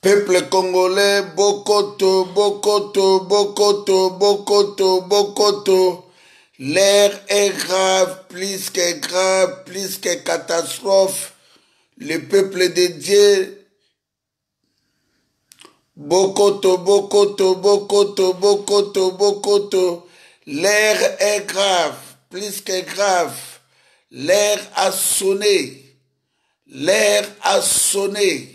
Peuple congolais, Bokoto, Bokoto, Bokoto, Bokoto, Bokoto. L'air est grave, plus que catastrophe. Le peuple de Dieu, Bokoto, Bokoto, Bokoto, Bokoto, Bokoto. L'air est grave, plus que grave. L'air a sonné. L'air a sonné.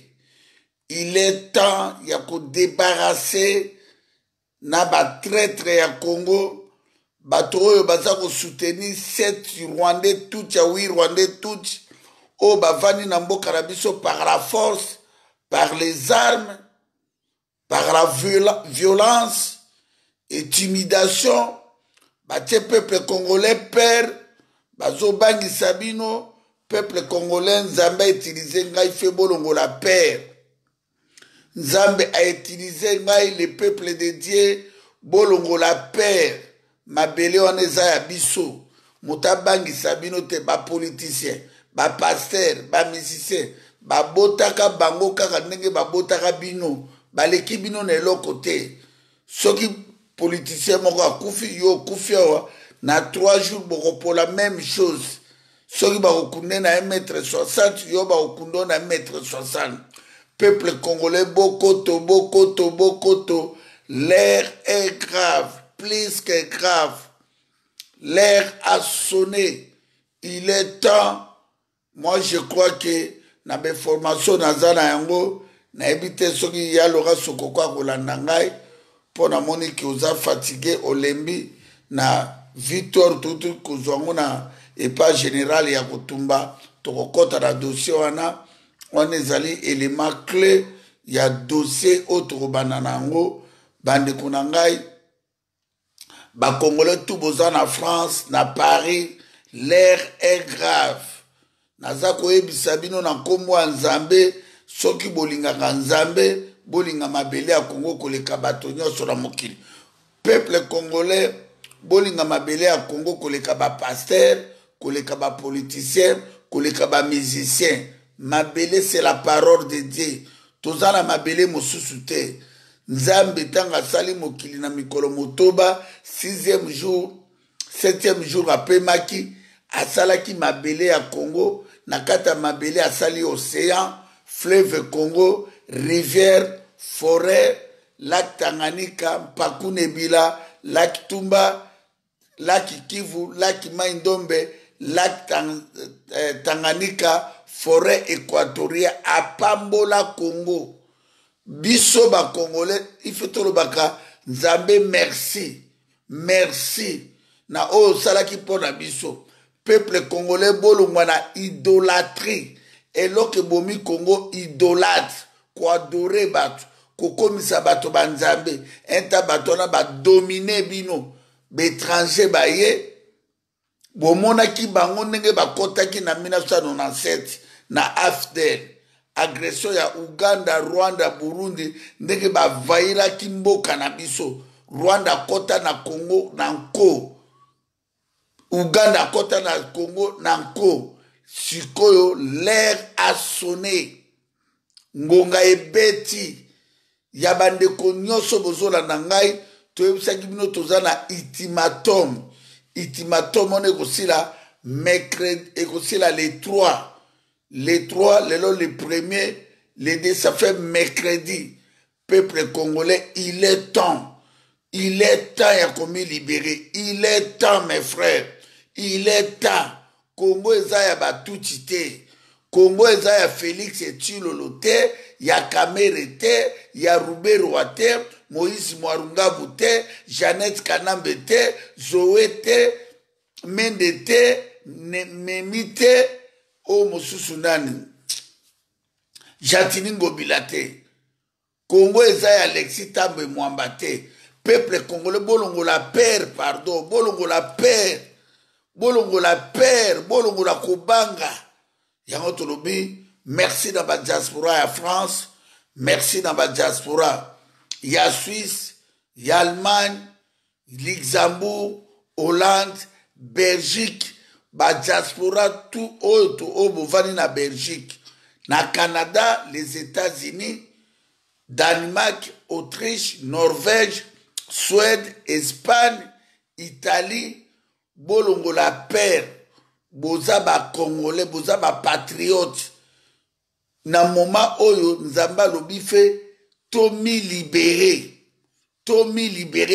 Il est temps ya ko débarrasser na ba traître ya Congo bato oyo baza ko soutenir 7 Rwandais tout ya 8 Rwandais tout o bavani na mboka na biso par la force, par les armes, par la violence, intimidation. Batie peuple congolais père bazo bangisa bino. Peuple congolais Nzambe utilisé ngai fe bolongo la père. Nzambe a utilisé ngai le peuple de Dieu bolongo la père. Mabele wana eza ya biso. Muta bangisa bino te ba politicien, ba pasteur, ba musicien, ba botaka bango kaka ndenge ba botaka bino, ba leki bino na eloko te. Soki politicien moko akufi yo kufi awa na 3 jours boko la même chose. Soki ba okunde na 1m60 yo ba okundo na 1m60. Peuple congolais, Bokoto, Bokoto, Bokoto. L'air est grave, plus que grave. L'air a sonné. Il est temps. Moi, je crois que na be formation na zana yango na ebite soki ya lora sokokwa kolanda ngai pona moni ki oza fatigué olembi na Victor tutu kozwango na epa général ya kotumba tokokota na dossier wana. On ezali élément clé ya dossier autre bananango bande kunangai ba congolais tout boza na France na Paris. L'air est grave. Naza koyebisa bino na nkombo ya Nzambe soki bolingaka Nzambe bolinga mabele ya Congo koleka bato nyonso na mokili. Peuple congolais bolinga mabele ya Congo koleka ba pasteur, koleka ba politicien, koleka ba musicien. Mabele c'est la parole de Dieu. Tozana mabele mosusu te. Nzambe tanga sali mokili na mikolo motoba 6e jour 7e jour apemaki asalaki mabele ya Congo na kata mabele asali océan, fleuve Congo, rivière, forêt, lac Tanganyika, Mpaku Nebila, lac Tumba, lac Kivu, lac Mai-Ndombe, lac Tanganyika, forêt équatoriale apambola Congo. Biso ba Congolais, il faut tout le baka Nzambe merci. Merci. Na o salaki pona biso. Peuple congolais bolongwa na idolâtrie. Et loke bomi Congo idolâtre. Ko adorer bato. Ko komisa bato ba Nzambe. Enta bato na ba dominer bino. Bétranger ba ye. Bomona ki bango ndenge bakotaki na 1997 na AFDEL. Agression ya Uganda, Rwanda, Burundi ndenge bavaira kimboka na biso. Rwanda kota na Congo na nko. Uganda kota na Congo na nko. Sikoyo l'air a sonné. Ngonga ebeti. Yabandeko nyonso bozola na ngai. Toyebisaki bino toza na ultimatum. Ultimatum on ekosila mercredi ekosila les 3. Les 3, le premier, les 2, ça fait mercredi. Peuple congolais, il est temps. Il est temps ya komi libéré. Il est temps, mes frères. Il est temps. Congo eza ya batuti te. Congo eza ya Félix Etshilolo te. Ya Kamere te. Ya Ruberwa te. Moïse Mwarungabu te. Jeannette Kanambe te. Zoé te. Mende te. Memi te. O mosusu nani Jatini Ngobila te. Congo eza ya Alexis Tambwe Mwamba te. Peuple congolais bolongo la père, pardon, bolongo la père, bolongo la père, bolongo la kobanga. Yango tolobi merci na ba diaspora ya France, merci na ba diaspora ya Suisse, ya Allemagne, Luxembourg, Hollande, Belgique. Ba diaspora tout autre au bovani na Belgique, na Canada, les États-Unis, Danemark, Autriche, Norvège, Suède, Espagne, Italie, bolongo la paire, boza ba Congolais, boza ba patriote. Na moment oyo nzamba lobi fe tomi libéré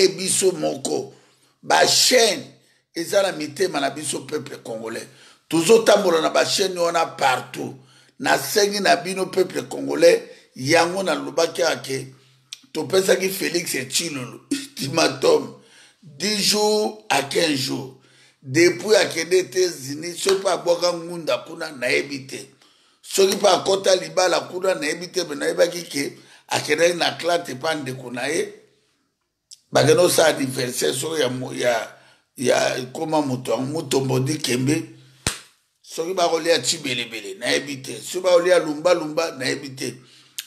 biso moko. Ba chaîne ezala mitema na biso peuple congolais. Tozo tambola na ba chaîne on a partout. Na sengi na bino peuple congolais yango na lobaki ake topesa ki Félix Tshilolo ultimatum 10 jours à 15 jours. Depuis akende États-Unis, ce pas boka ngunda kuna na ebité. Ce qui pas kota libala kuna na ebité be na ebaki ke akende na klate pande kuna e. Bageno sa anniversaire so ya koma moto mbodi kembe. Ce qui ba kolia chibelebele na ebité. Ce ba kolia lumba na ebité.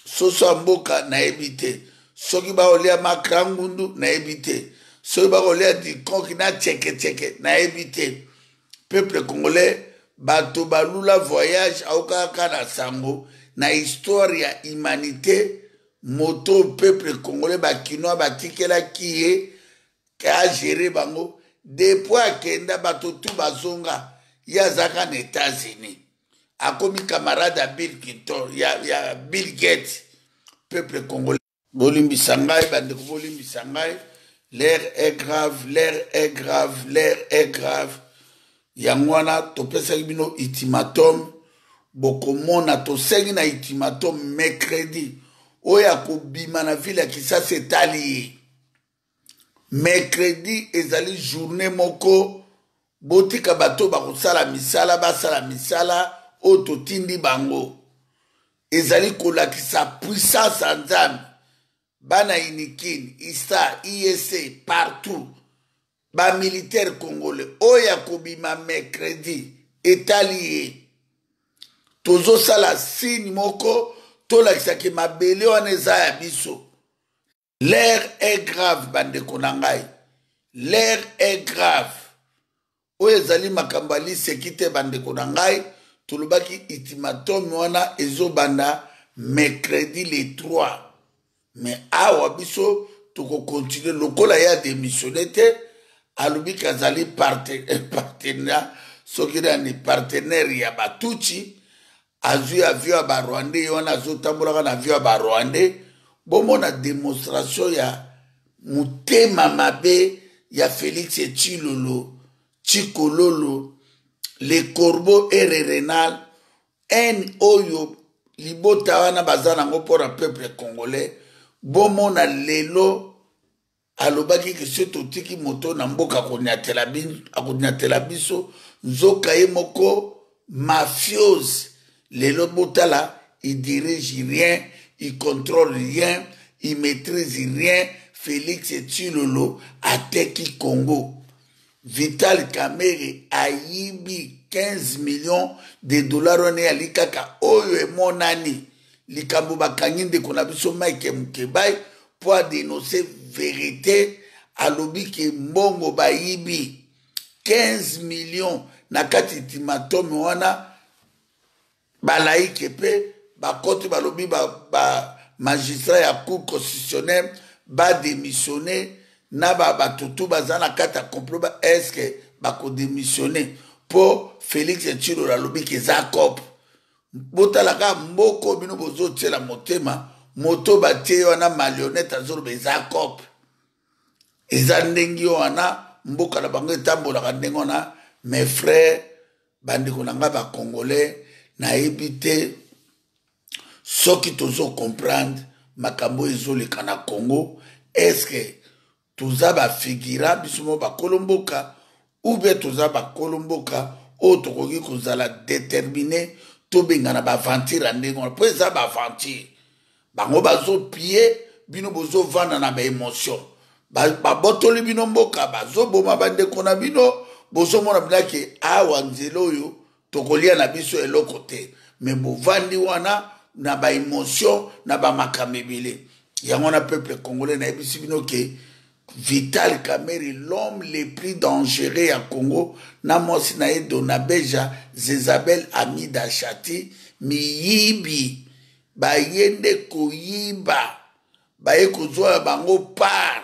Soso mboka na ebité. Ce qui ba kolia makrangundu na ebité. Ce ba kolia di konki na tcheke na ebité. Peuple congolais bato balula voyage aukaka na sango na histoire ya humanité moto peuple congolais bakinois batikela kiye ka gérer bango depuis akenda bato tu bazonga ya zaka na États-Unis akomi camarade ya Bill Clinton ya Bill Gates. Peuple congolais bolimbisa ngai bandeko bolimbisa ngai. L'air est grave, l'air est grave, l'air est grave. Yangwana topesa bino ultimatum bokomona tosengi na ultimatum mercredi oya kobima na ville ya Kisasa etali mercredi ezali journée moko botika bato bakosala misala basala misala o totindi bango ezali kolakisa puissance ya Nzambe bana inikini isa IEC partout ba militaire congolais oya kobima mercredi etali tozo sala signe moko tolakisa ke mabele wana eza ya biso. L'air est grave bandeko na ngai, l'air est grave oyo ezali makambo ali sekite bandeko na ngai tolobaki ultimatum wana ezobanda mercredi le 3 mais awa biso toko continuer lokola ya démissionné te alobi kazali partenaire soki ni partenaire ya batuchi azwi avion ya barwandais wana azotambolaka na avion ya barwandais bomona démonstration ya mutema mabe ya Félix Tshilolo Tshikololo le corbeau RRNal en oyo libota wana bazana ngo pora peuple congolais bomona lelo alobaki ke soki totiki moto na mboka akonyatela biso nzoka ye moko mafiose lelo botala il dirige rien il contrôle rien il maîtrise rien. Félix Tshilolo ateki Congo. Vital Kamerhe ayibi 15 millions de dollars wana ya likaka oyo emonani likambo bakangi ndeko na biso Mike Mukebai pour dénoncer vérité alobi ke mbongo bayibi 15 millions na kati ultimatum wana balaike pe bakoti balobi ba magistrat ya cour constitutionnelle ba démissionner na batutu baza na kati ya complot ba eske bako démissionner pour Félix Tshilolo alobi ke za cop botalaka mboko bino bozotiela motema moto batie wana marionnette azoloba eza cop eza ndenge wana mboka na bango etambolaka ndenge wana. Mes frères bandeko na nga bacongolais nayebi te soki tozo comprendre makambo ezoleka na Congo eske toza bafigura biso mo bakolomboka ou bien toza bakolomboka oyo tokoki kozala déterminé tobengana bavantire ndenge wana mpo eza bavantire bango bazopie bino bozovanda na baémotion babotoli bino mboka bazoboma bandeko na bino bozomona binaki awa nzela oyo tokolia na biso eloko te me bovandi wana na baémotion na bamakambo ebele yango wana peuple congolais nayebisi bino ke Vital Kamerhe l'homme le plus dangereux à Congo na mosi na ye Donabeja Zezabel Amida Chati miyibi bayende koyiba baye kozwa bango par.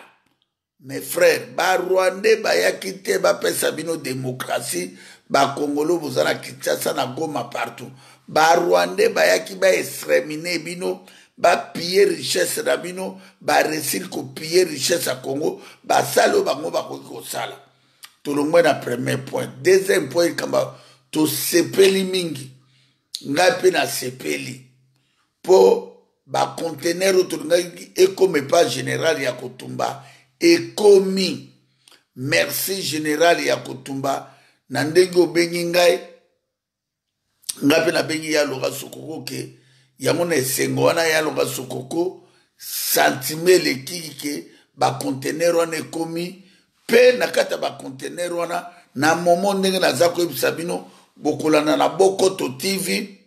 Mes frères, ba Rwandais bayaki te bapesa bino démocratie, ba Congolo bozala Kinshasa na Goma partout. Ba Rwandais bayaki ba exterminer bino, ba piller richesse na bino, ba réussir ko piller richesse à Congo, ba salo bango ba ko sala. Tout le monde a premier point. Deuxième point kamba to sepeli mingi. Ngapi na sepeli. Po ba conteneur to ngai ekome pas général ya Kotumba. Ekomi merci général ya Kotumba na ndenge obengi ngai ngape na bengi ya loga sokoko ke yango na esengo wana ya loga sokoko sentime lekiki ke ba conteneur wana ekomi pe na kata ba conteneur wana na momo ndenge naza koyebisa bino bokolana na Bokoto TV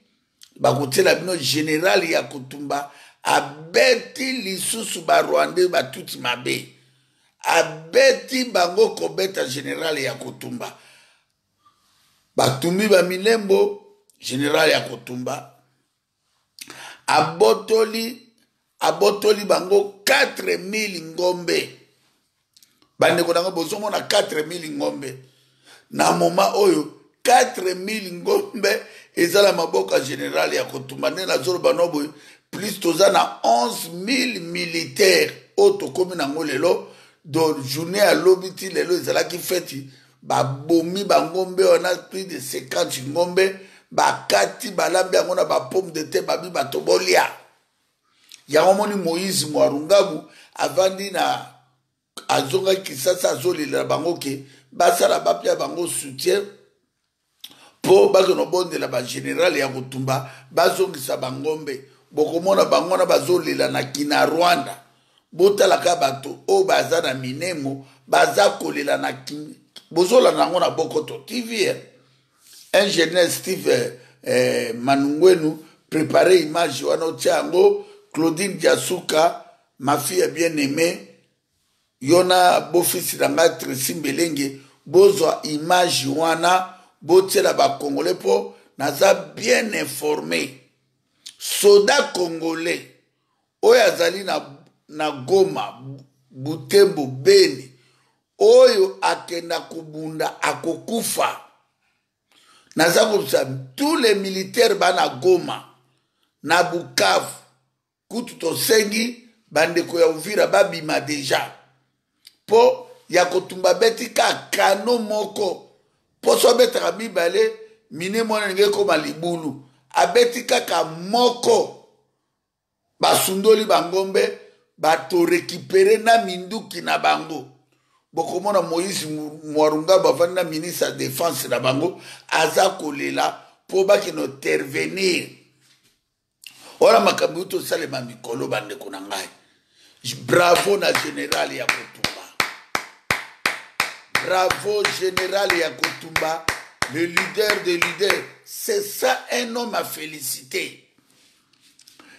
bakotela bino général ya Kotumba abeti lisusu ba Rwandais batuti mabe abeti bango kobeta général ya Kotumba batumbi ba milembo général ya Kotumba abotoli bango 4000 ngombe bandeko nango bozomona 4000 ngombe na moma oyo 4000 ngombe ezala maboka général ya Kotumba nde nazoloba no boye plus toza na 11000 militaires oyo tokomi nango lelo do journée à l'obiti lelo ezalaki feti babomi bangombe on a plus de 50 ngombe bakati balambi yango na bapomme de terre babi batobolia yango moni Moïse Mwarungabu avandi na azonga Kisasa azolela bango ke basala bapia bango soutien po bakono bondela ba général ya Kotumba bazongisa bangombe bokomona bango na bazolela na kina Rwanda botalaka bato o baza na minemo baza kolela na kimi bozola nango na Bokoto TV ingénieur Steve Manungwenu préparer image wana otiango Claudine Diasuka ma fille bien-aimée yona bofisi nanga Tracy Mbelenge bozwa image wana botiela ba Congolais po naza bien informé soda congolais oyo azali na Goma Butembo Beni oyo akenda kubunda akokufa naza kobisa tous les militaires bana Goma na Bukavu kutu tosengi bandeko ya Uvira babima deja po ya Kotumba beti ka kano moko po so betaka mibale mine mwana nge koma libulu abeti kaka moko basundoli bangombe bato récupérer na minduki na bango bokomona Moïse Mwarungabu bavandi na ministre ya défense na bango aza kolela po bakino intervenir wana makambo to salema mikolo bandeko na ngai bravo na général ya Kotumba bravo général ya Kotumba le leader des leaders c'est ça un homme à féliciter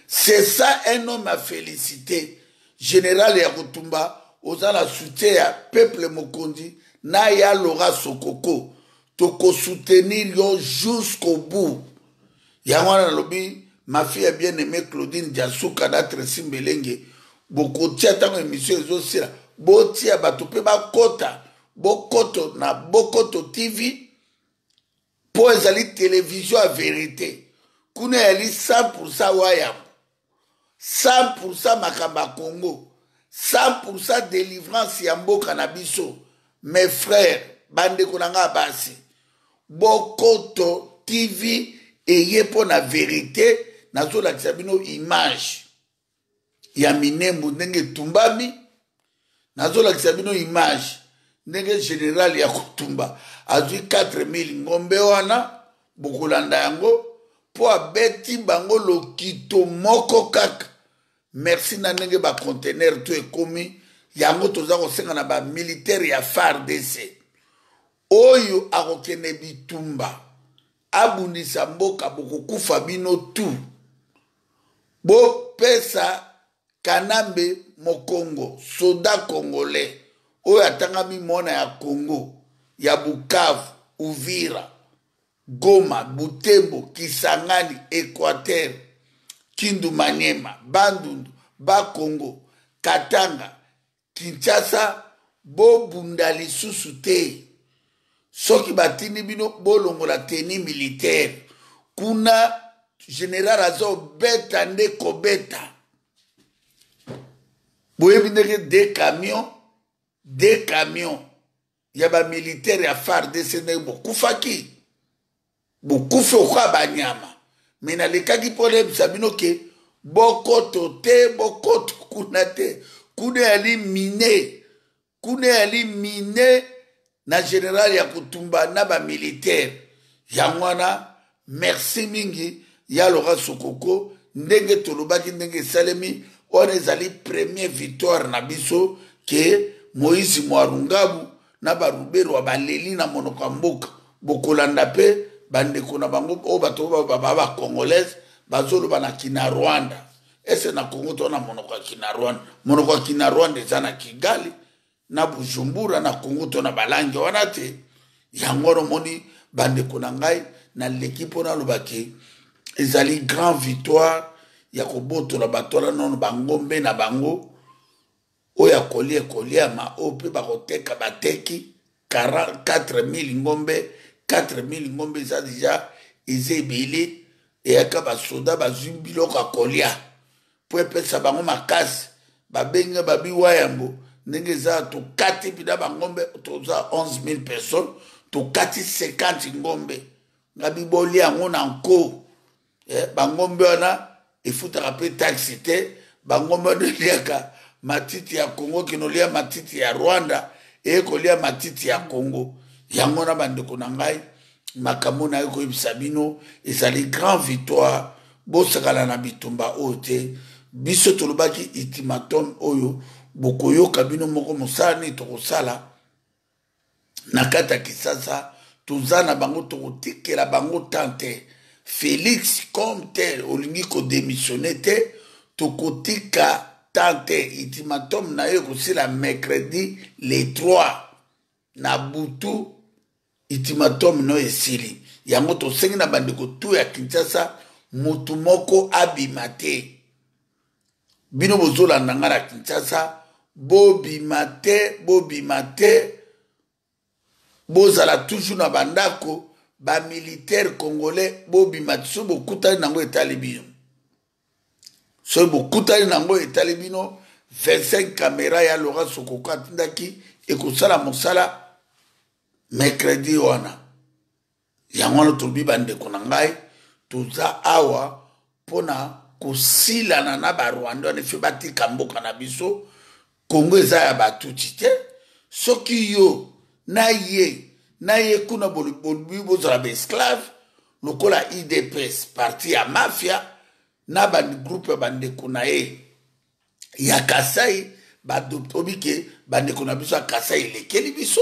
c'est ça un homme à féliciter général ya Kotumba ozala soutien ya peuple mokondi na ya Laurent Sokoko toko soutenir yo jusqu'au bout ya wana lobi ma fille bien-aimée Claudine Diasuka na Tracy Mbelenge bokotia tango émission ezosila botia bato pe bakota bokoto na Bokoto TV po ezali télévision à vérité kuna yali 100% wayam 100% makamba Congo 100% délivrance ya mboka na biso mes frères bandeko nanga basi Bokoto TV eye po na vérité nazolakisa bino image ya minembo ndenge tumbami nazolakisa bino image ndenge général ya Kotumba azwi 4000 ngombe wana bokolanda yango po abeti bango lokito moko kaka merci na ndenge ba conteneur to ekomi yango toza kosenga na ba militaire ya FARDC oyo akokende bitumba abundisa mboka bokokufa bino tu bopesa Kanambe Mokongo soda congolais oyo atangami mona ya Congo ya Bukavu Uvira Goma Butembo Kisangani Équateur Kindu Maniema Bandundu Bakongo Katanga, Kinshasa, bo bunda lisusu te. Soki batini bino bolongo la tenue militaire. Kuna général azo beta nde kobeta. Boye bindeke des camions. Yaba militaire ya FARDC ne bokufaki. Bokufe okwa banyama. Mena lekaki pole bisabino ke bokoto kuna te. Kune ali mine na général ya kutumba na ba militaire. Yangwana merci mingi ya Laurent Sokoko ndenge tolobaki ndenge salemi on ezali premier victoire na biso ke Moïse Mwarungabu na barubero wa baleli na monoko mboka bokolanda pe bandeko na bango o bato ba congolaise bazolo bana kina Rwanda ese na Congo to na monoko kina Rwanda ezana Kigali na Bujumbura na Congo to na balangi wana te yangoro moni bandeko na ngai na l'équipe na lobaki ezali grand victoire ya koboto la batola non bangombe na bango oya kolia ma ope bakoteka bateki 4000 ngombe 4000 ngombe za déjà ezebele et aka basoda bazumbilo ka kolia po epesa bango makasi babenga babiwa yango ndenge za to kati pida bangombe to za 11000 personnes to kati 50 ngombe ngabi boli yango na nko bangombe wana efutaka pe taxi te bangombe liaka matiti ya Congo kinolia matiti ya Rwanda kolia matiti ya Congo yango na bandeko na ngai makambo na ko ibisabino ezali grand victoire bosakala na bitumba ote biso tolobaki ultimatum oyo bokoyoka bino moko mosani tokosala na kata Kisasa tozana bango tokotikela bango tante Félix comme tel olingi ko démissionner te tokotika tante ultimatum na yo kosila mercredi le 3 na butu ultimatum no esili yango tosengi na bandeko tu ya Kinshasa mutu moko abima te bino bozolanda nga na Kinshasa bobima te bozala toujours na bandako ba militaire congolais bobima te so bokutani nango etali bino so bokutani nango etali bino 25 caméra ya Laurent Sokoko atindaki ekosala mosala mercredi wana yango wana tolobi bandeko na ngai toza awa mpona kosilana na barwanda wana efe batika mboka na biso Kongo eza ya batuti te soki yo na ye kuna bolubi bozala baesclave lokola IDPS parti ya mafia na groupe ya bandeko na ye ya Kasai badopte obike bandeko na biso ya Kasai elekeli biso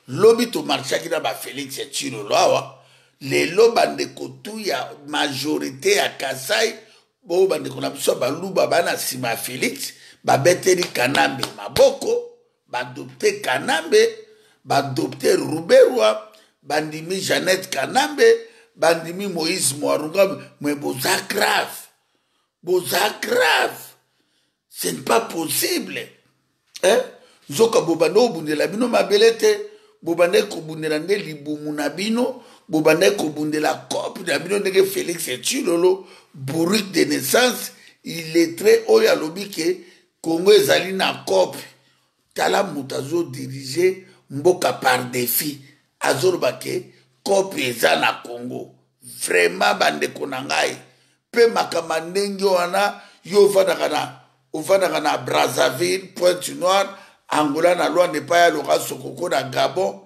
lobi tomarchaki na baFélix Tshilolo awa lelo bandeko tu ya majorité ya Kasai bo bandeko na biso baluba bana nsima ya Félix babeteli Kanambe maboko badopte Kanambe badopte Ruberwa bandimi Jeannette Kanambe bandimi Moïse Mwarungabu mais boza grave ce n'est pas possible zoka bobanda obundela bino mabele te bobanda kobundela nde libumu na bino bobanda kobundela kopi na bino ndenge Félix Tshilolo bourrique de naissance illettré oyo alobi ke Congo ezali na kopi tala moto azodirige mboka par défi azoloba ke kopi eza na Congo vraiment bandeko na ngai mpe makama ndenge wana yo ovandaka na Brazzaville Pointe-Noire Angola na Luanda epai ya Laurent Sokoko na Gabon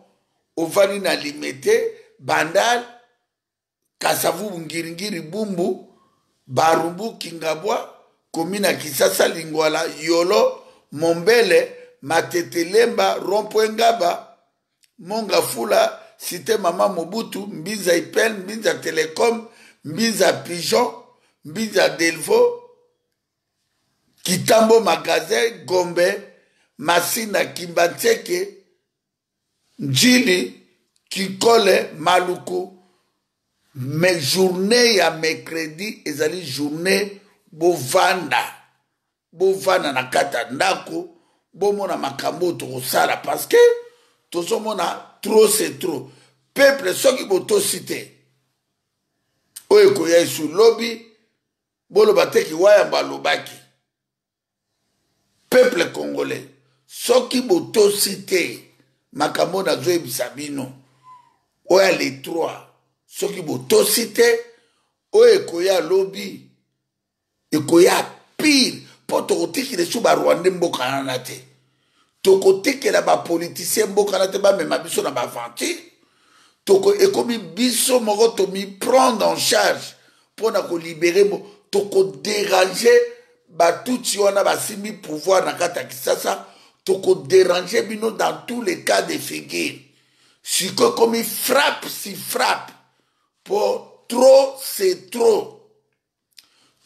ovandi na Limete Bandal Kasavubu Ngiringiri Bumbu Barumbu Kingabwa komina Kisasa Lingwala Yolo Mombele Matetelemba Rompoint Ngaba Mongafula Cité Mama Mobutu Mbinza Ipel Mbinza Telecom Mbinza Pigeon Mbinza Delvaux Kitambo Magasin Gombe Masina Kimbantseke Njili Kikole Maluku mais journée ya mercredi ezali journée bovanda bovana na kata ndako bomona makambo tokosala parce que tozomona trop c'est trop peuple soki botosi te oyo ekoya esu lobi boloba te kiwayamba alobaki peuple congolais soki botosi te makambo nazoyebisa bino oyo les trois soki botosi te oyo ekoya lobi ekoya pire mpo tokotikela esu barwande mboka nana te tokotikela bapolitisien mboka nana te bamema biso na baventure ekomi biso moko tomi prendre en charge mpona kolibere tokodérange batuti wana basimbi pouvoir na kati ya kisasa tokodérange bino dans tous les cas de figure sikoyo ekomi frappe si frappe po trop c'est trop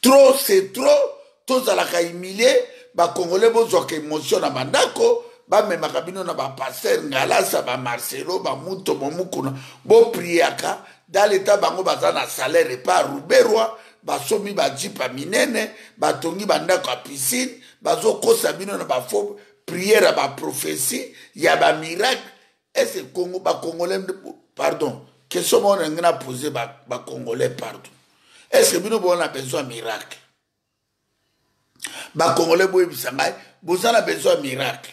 trop c'est trop tozalaka humilie bakongole bozwaka émotion na bandako bamemaka bino na bapaster ngalasa bamarcelo bamuto momukuna bopriaka dans l'état bango baza na salaire epa ruberwa basomi bajipa minene batongi bandako ya piscine bazokosa bino na bafo priere ya baprophétie ya bamiracle ese kongo bakongole pardon question moko ndenge na pose bakongolais pardon est-ce que bino bona besoin miracle bakongolais boyebisa ngai boza na besoin miracle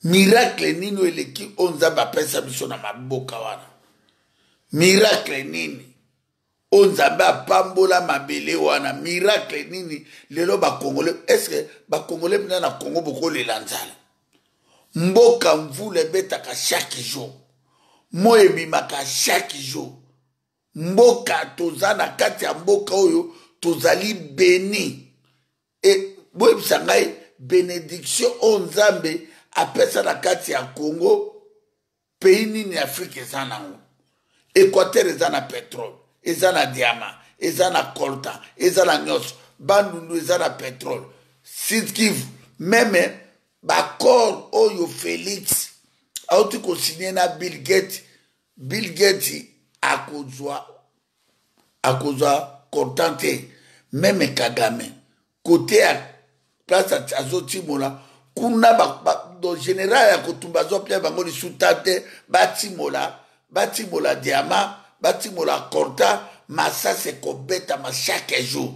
miracle nini eleki oyo nzambe apesa biso na maboka wana miracle nini oyo nzambe apambola mabele wana miracle nini lelo bakongolais est-ce que bakongolais mpena na kongo bokolela nzala mboka mvula ebetaka chaque jour mo ebimaka chaque jour mboka toza na kati ya mboka oyo tozali beni e boyebisa ngai bénédiction oyo nzambe apesa na kati ya Congo pays nini Afrique eza nango Équateur eza na pétrole eza na diamant eza na coltan eza na nyonso bandundu eza na pétrole Sud Kivu meme bakor oyo Félix auti kosigné na Bill Gates akozwa coltan te meme Kagame côté ya place azotimola kuna do général ya kotumba azopia bango lisuta te batimola diamant batimola coltan masase kobetama chaque jour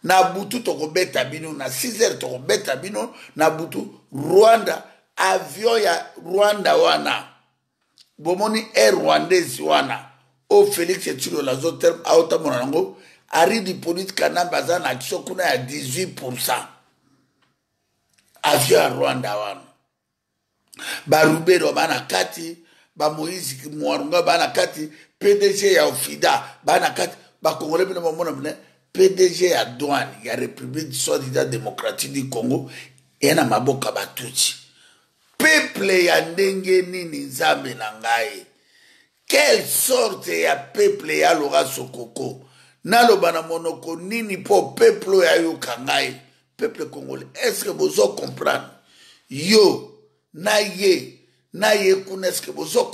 na butu tokobeta bino na 6 heures tokobeta bino na butu Rwanda avion ya Rwanda wana bomoni air rwandaise wana o Félix Tshisekedi azoterme aotamona nango aridi politique kana baza na action kuna ya 18% avion ya Rwanda wana barubero bana kati ba Moïse Mwarunga bana kati PDG ya Ofida bana kati bakongole bino bomona bine PDG ya douane ya République soi-disant démocratique du Congo ena maboka batuti peuple ya ndenge nini nzambe na ngai quelle sorte ya peuple ya Laurent Sokoko naloba na monoko nini po peuple ya yoka ngai peuple congolais est-ce que vous comprendre yo na ye kuna est-ce que vous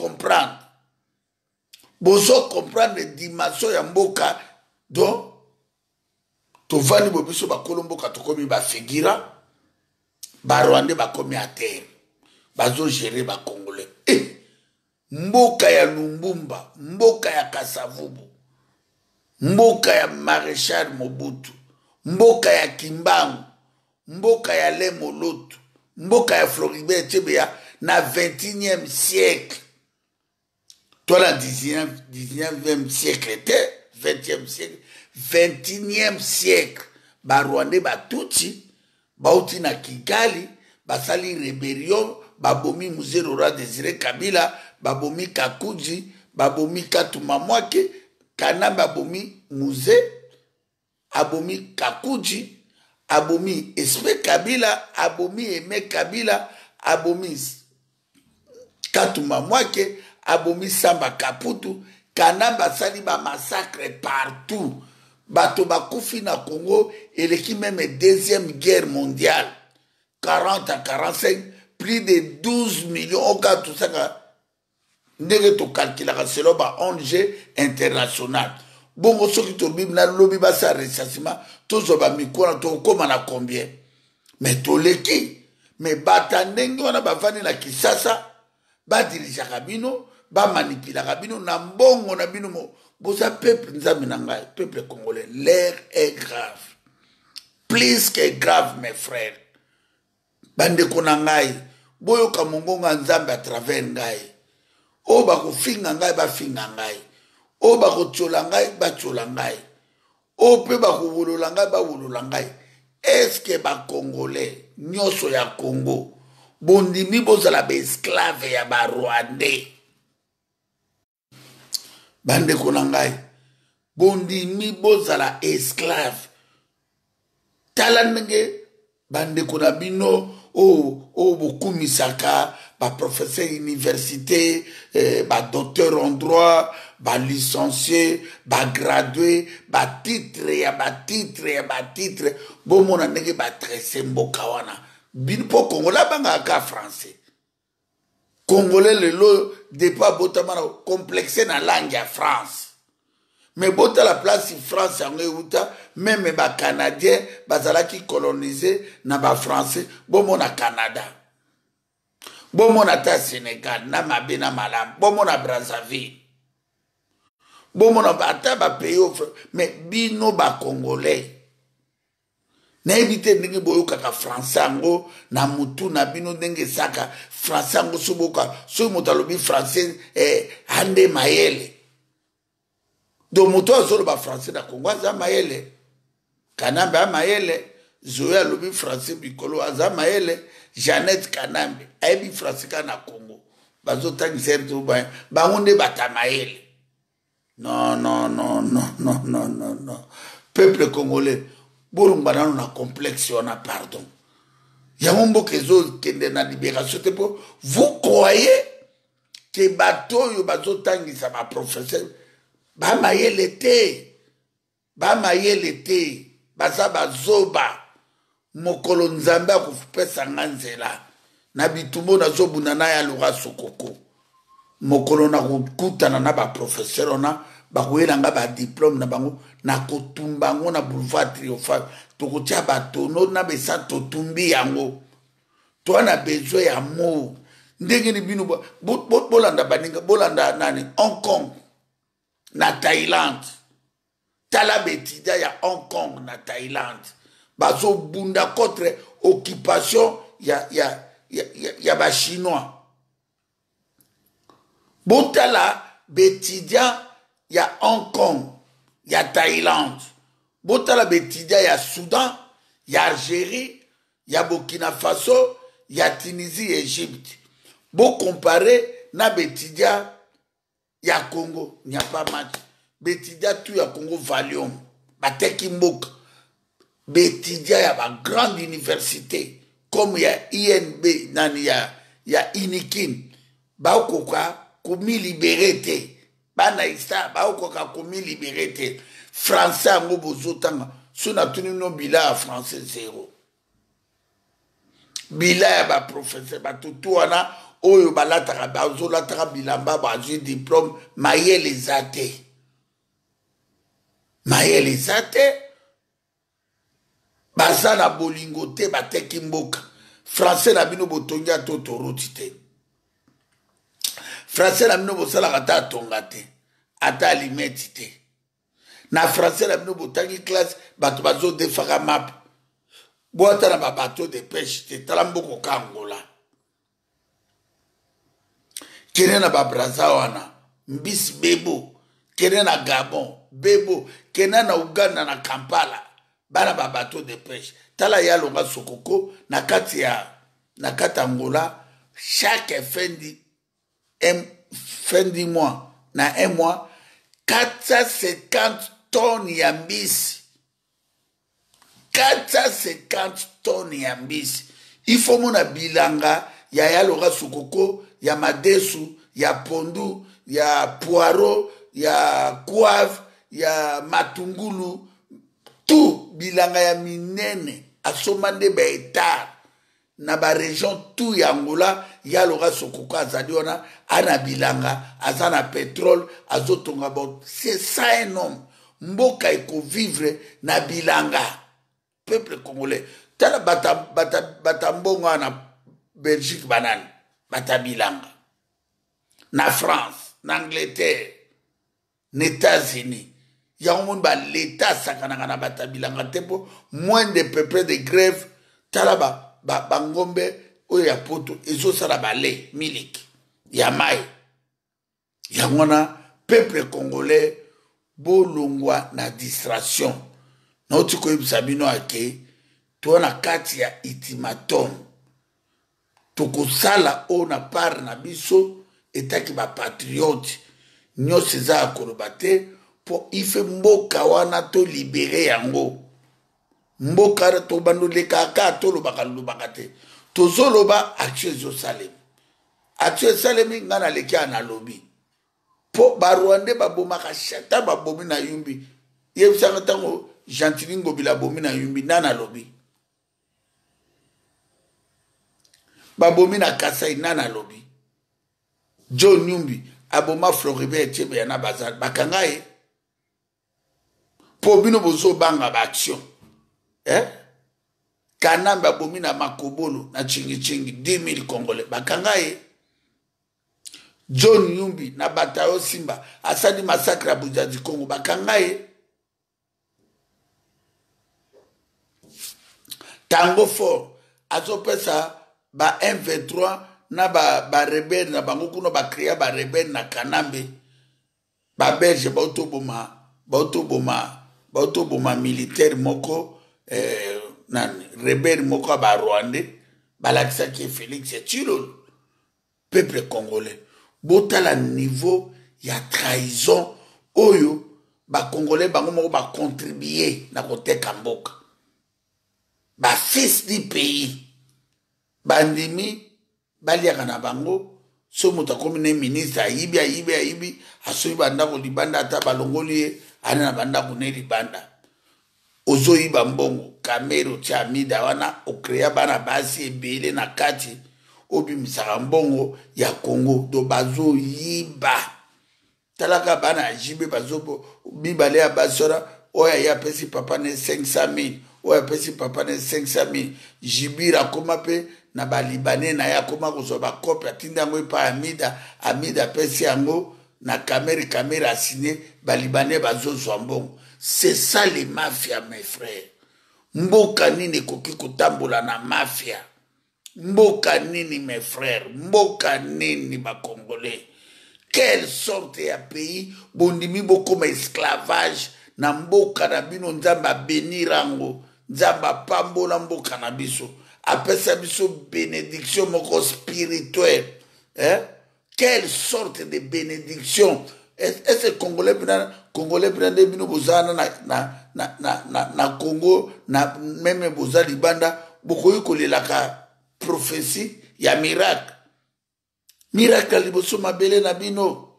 comprendre dimension ya mboka donc tovandi bobiso bakolo mboka tokomi bafigira barwande bakomi à terre bazo gérer ba congolais mboka ya Lumbumba mboka ya Kasavubu mboka ya Maréchal Mobutu mboka ya Kimbangu mboka ya Lemolotu mboka ya Floribert Chebeya na 21e siècle toi la 19e siècle était 20e siècle 21e siècle barwande batuti bauti na Kigali basali rébellion babomi Mzee Laurent Désiré Kabila babomi Kakuji babomi Katuma Mwake kana babomi Mzee abomi Kakuji abomi Espé Kabila abomi Aimé Kabila abomi Katuma Mwake abomi Samba Kaputu kana basali ba massacre partout bato bakufi na Congo eleki même deuxième guerre mondiale 40 à 45 plus de 12 millions au cas tout ça ndenge to calculaka selon ba ONG international bongo soki tolobi na lobi basa ressassement tozwa mikolo tokoma na combien mais toleki mais bata ndenge wana bavandi na Kisasa badirijaka bino bamanipulaka bino na mbongo na bino boza peuple nzambe na ngai peuple congolais l'air est grave plus que grave mes frères bandeko na ngai boyoka mongonga nzambe à travers ngai o bakofinga ngai bafinga ngai o bakotiola ngai batiola ngai o mpe bakowolola ngai bawolola ngai eske bacongolais nyonso ya Congo bondimi bozala baesclave ya barwandais bandeko na ngai bondimi bozala esclave tala ndenge bandeko na bino o bokumisaka baprofesseur université badocteur en droit balicencié bagradué batitre bomona ndenge batrese mboka wana bino mpo congolais abangaka français congolais lelo depa botama na complexe na langue ya France mais bota la place France yango euta même bacanadien bazalaki colonisé na bafrançais bomona Canada bomona ta Sénégal na mabe na malamu bomona Brazzaville bomona ata bapays mais bino bacongolais nayebi te ndenge boyokaka français yango na mutu na bino ndenge esaka français yango soboka soki moto alobi français ande mayele do moto azoloba français na Congo aza mayele Kanambe amayele Zoé alobi français bikolo aza mayele Jeannette Kanambe ayebi français ka na Congo bazotangisa to bango nde batamayele non peuple congolais bolumba nano na complexe wana pardon yango mboka ezokende na libération te mpo vous croyez que bato oyo bazotangisa baprofesseur bamayele te baza bazoba mokolo nzambe akopesanga nzela na bitumbo nazobunda na ya loka sokoko mokolo na kokutana na baprofesseur ona bakoyelanga badiplôme na bango na kotumba ngo na boulevard triomphal tokotia batono na besa totumbi yango toana besoin ya mo ndenge ni bino bolanda baninga bolanda nani Hong Kong na Thaïlande tala betida ya Hong Kong na Thaïlande bazo bunda contre occupation ya ba chinois botala betidia ya Hong Kong ya Thaïlande botala betidia ya Soudan ya Algérie ya Burkina Faso ya Tunisie Égypte bo comparer na betidia ya Congo n'y a pas match betidia tu ya Congo Valium bateki mboka betidia ya ba grande université comme ya INB nani ya Inikin ba okoka komi libéré te bana isa ba okoka komi libéré te français ngo bozotanga so na tuni no bila ya français zéro bila ya ba professeur batutu wana oyo balataka bazolataka bilamba bazwi diplôme mayele zate baza na bolingo te bateki mboka français na bino botongi ato toroti te français na bino bosalaka ata atonga te ata alimeti te na français na bino botangi classe bato bazodefaka map boata na babateau de pêche te tala mboko ka Angola kene na babraza wana mbisi bebo kene na Gabon bebo kene na Uganda na Kampala bana babateau de pêche tala ya longa sokoko na kati Angola chaque fin du mois na un mois 450 tonnes ya mbisi 450 tonnes ya mbisi ifo mona bilanga ya longa sokoko ya madesu ya pondu ya poireau ya poivre ya matungulu tout bilanga ya minene asomande ba hectare na ba région tout ya Angola ya loka sokoko azali wana ana bilanga azana pétrole azotonga bon c'est ça un homme mboka eko vivre na bilanga. Peuple congolais. Tala bata mbongo na Belgique banane. Bata bilanga. Na France, na Angleterre, na États-Unis. Il y a un monde l'État sakananga na bata bilanga tempo. Moins de peuples de grève. Tala bangombe oya poto. Ezo sala bale miliki. Yamai. Yangona peuple congolais bolongwa na distraction. Na otiko ibisabino ake tuona kati ya ultimatum. Tokosala ona par na biso etaki ba patriote nyose za akolobate po ife mboka wana to libere yango. Mboka to bandoleka ka to lobaka te. Tozoloba action zo salem. Action salemi ngana lekia na lobby. Po barwande babomaka chata babomi na yumbi. Yebisanga tango Gentili Ngobila bomi na yumbi nana lobby. Babomi na Kasai nana lobby. John Nyumbi aboma Floribert Chebe yana bazal bakangaye. Po bino bozo banga ba action. Kanamba bomi na Makobolo na chingi 10,000 Congolais bakangaye. John Nyumbi na Batayo Simba asadi massacre Bujaji Congo bakangaye. Tango fort azopesa ba M23 na ba rebelle na bango kuno ba créer ba rebelle na Kanambe ba belge ba autoboma militaire moko na rebelle moko ba Rwandais balakisa ki Félix Tshilolo. Peuple congolais botala niveau ya trahison oyo ba congolais bango moko ba contribuer na koteka mboka. Ba fils du pays bandimi baliaka na bango so moto akomi ne ministre ayibi asoyi bandako libanda ata balongoli ye ana na bandako ne libanda ozoyiba mbongo kamero tia mida wana okrea bana basi ebele na kati obimisaka mbongo ya Congo do bazoyiba talaka bana jibe bazobo mibale ya basora oya ya pesi papa ne 500,000 oya pesi papa ne 500,000 jibira koma pe na balibane na ya koma kuzoba kopi atinda yango epa amida pesi yango na kamera asine balibane bazozwa mbongo. C'est ça les mafias mes frères. Mboka nini koki kotambola na mafia. Mboka nini mes frères. Mboka nini ba Congolais. Quelle sorte ya pays bondimi bokoma esclavage na mboka na bino nzamba benirango nzamba pambola mboka na biso apesa biso bénédiction moko spirituelle. Quelle sorte de bénédiction. Est-ce que Congolais prennent bino bozana na Congo na même boza libanda bokoyi kolelaka prophétie ya miracle. Miracle liboso mabele na bino.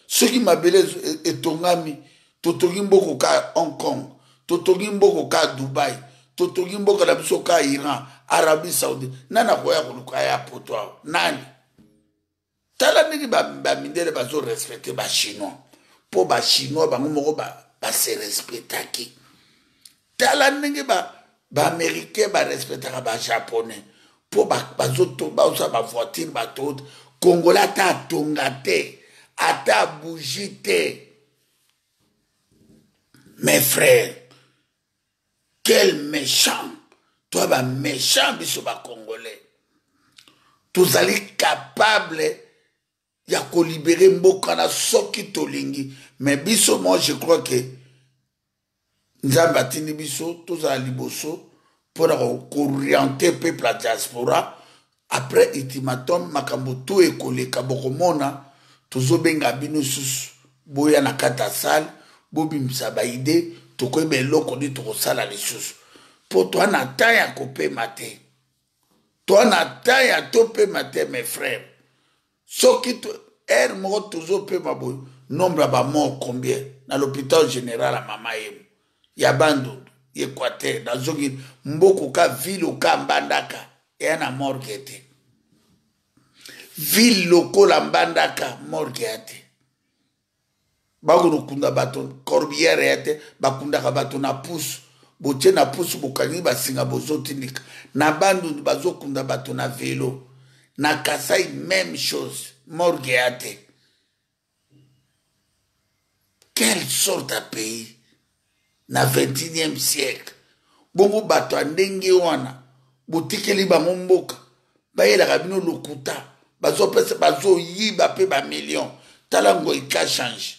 Soki mabele etongami totongi mboko ka Hong Kong, totongi mboko ka Dubai, totongi mboko na biso ka Iran, Arabie Saoudite. Nana koya koluka ya poto nani? Tala niki ba mindele bazo respecter ba chinois. Po ba chinois bango moko ba se respectaki. Tala niki ba américain ba respectaka ba japonais. Po bazo to ba usa ba voiture ba tout Congolais ata tongate, ata bougite. Mes frères, quel méchant. Toi, bah méchant, biso ba Congolais. Tous allez capables ya ko libérer mboka na soki tolingi. Mais biso, moi, je crois que nzamba tini biso, tous à liboso, pour orienter le peuple à diaspora. Après, ultimatum, makambo tout écolé, kabokomona, tous benga bino sus, boya na kata sale, bobi msabaide, toko ebe loko di toko sala les sus. Pour toi, na taya kope mate. Toi, na taya tope mate, mes frères. Ce qui te, mort toujours pe maboy, nombre ba mort combien? Dans l'hôpital général à Mamaye, Yabando, Équateur, dans Zogin, Mboko ka ville ou ka Mbandaka, et un mort qui était. Ville locale à Mbandaka, mort qui était. bakono kunda bato corbière yate bakunda bato na pousse botie na pousse bokangi basinga bozotindika na bandu bazokunda bato na vélo na Kasai même chose morgue yate. Quelle sorte de pays na 21e siècle bongo bato andenge wana botikeli bango mboka bayelaka bino lokuta bazo yiba pe ba million tala ngo ika change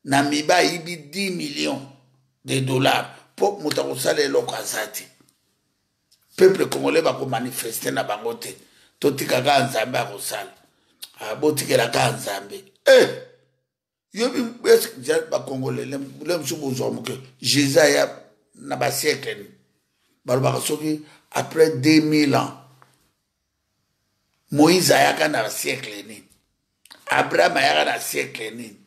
na miba yibi 10 millions de dollars pour moto akosala eloko aza te. Peuple congolais bako manifester na bango te totikaka nzambe akosala botikelaka nzambe yobi bakongole lemsu bozwa moke Jésus aya na basiècle balobaka soki après 2000 ans Moïse ayaka na basiècle nini, Abraham ayaka na siècle nini,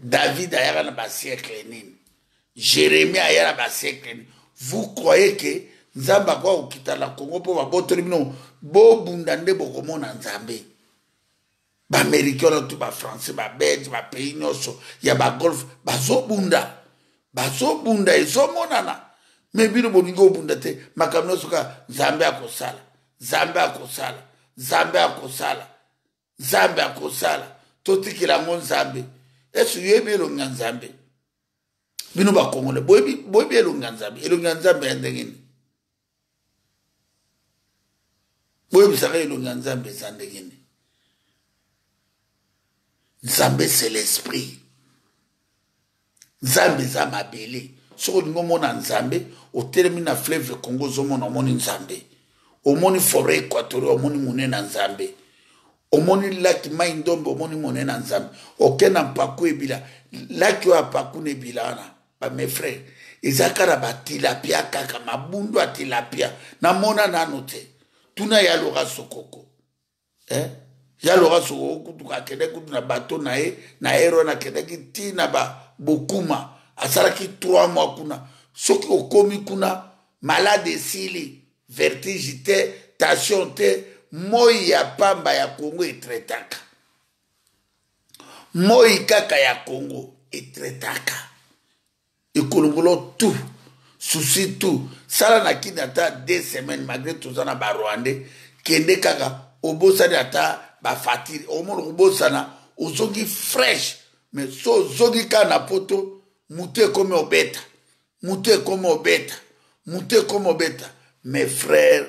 David ayaka na basiècle nini, Jérémie ayaka na basiècle nini. Vous croyez que nzambe akwa okita na Congo po babotoli bino bobunda nde bokomona nzambe? Ba-Américain na tout ba-Français, ba-Belge, ba-pays nyonso ya ba-Golf bazobunda ezomonana me bino bolingi obunda te makambo nyonso ka nzambe akosala Nzambe akosala totikela ngo nzambe esu yebi elonga nzambe bino bakongole boyebi elonga nzambe ya ndengeni boyebisaka elonga nzambe eza ndengeni. Nzambe c'est l'esprit. Nzambe eza mabele soko olingi omona nzambe otelemi na fleuve Congo ozomona omoni nzambe, omoni forêt équatoriale omoni monene nzambe, omoni laki mai ndombe omoni monene nzambe, okenda mpaku ebila laki oyo apaku na ebila wana ba mes frères eza kaka batilapia kaka mabundu ya tilapia namona nano te tuna yaloka sokoko yaloka sokoko kutu akende kutu na bato na ye na ero na kendaki tina ba bokuma asalaki 3 mois kuna soki okomi kuna malade esili vertige te tension te moi ya pamba ya Congo etretaka moi kaka ya Congo etretaka ekolongolo tout souci tout sala na kini ata 2 semaines malgré tozana ba Rwandais kende kaka obosani ata ba fatiri omono obosana ozongi fresh mais so zongi kana poto muté comme obeta mes frères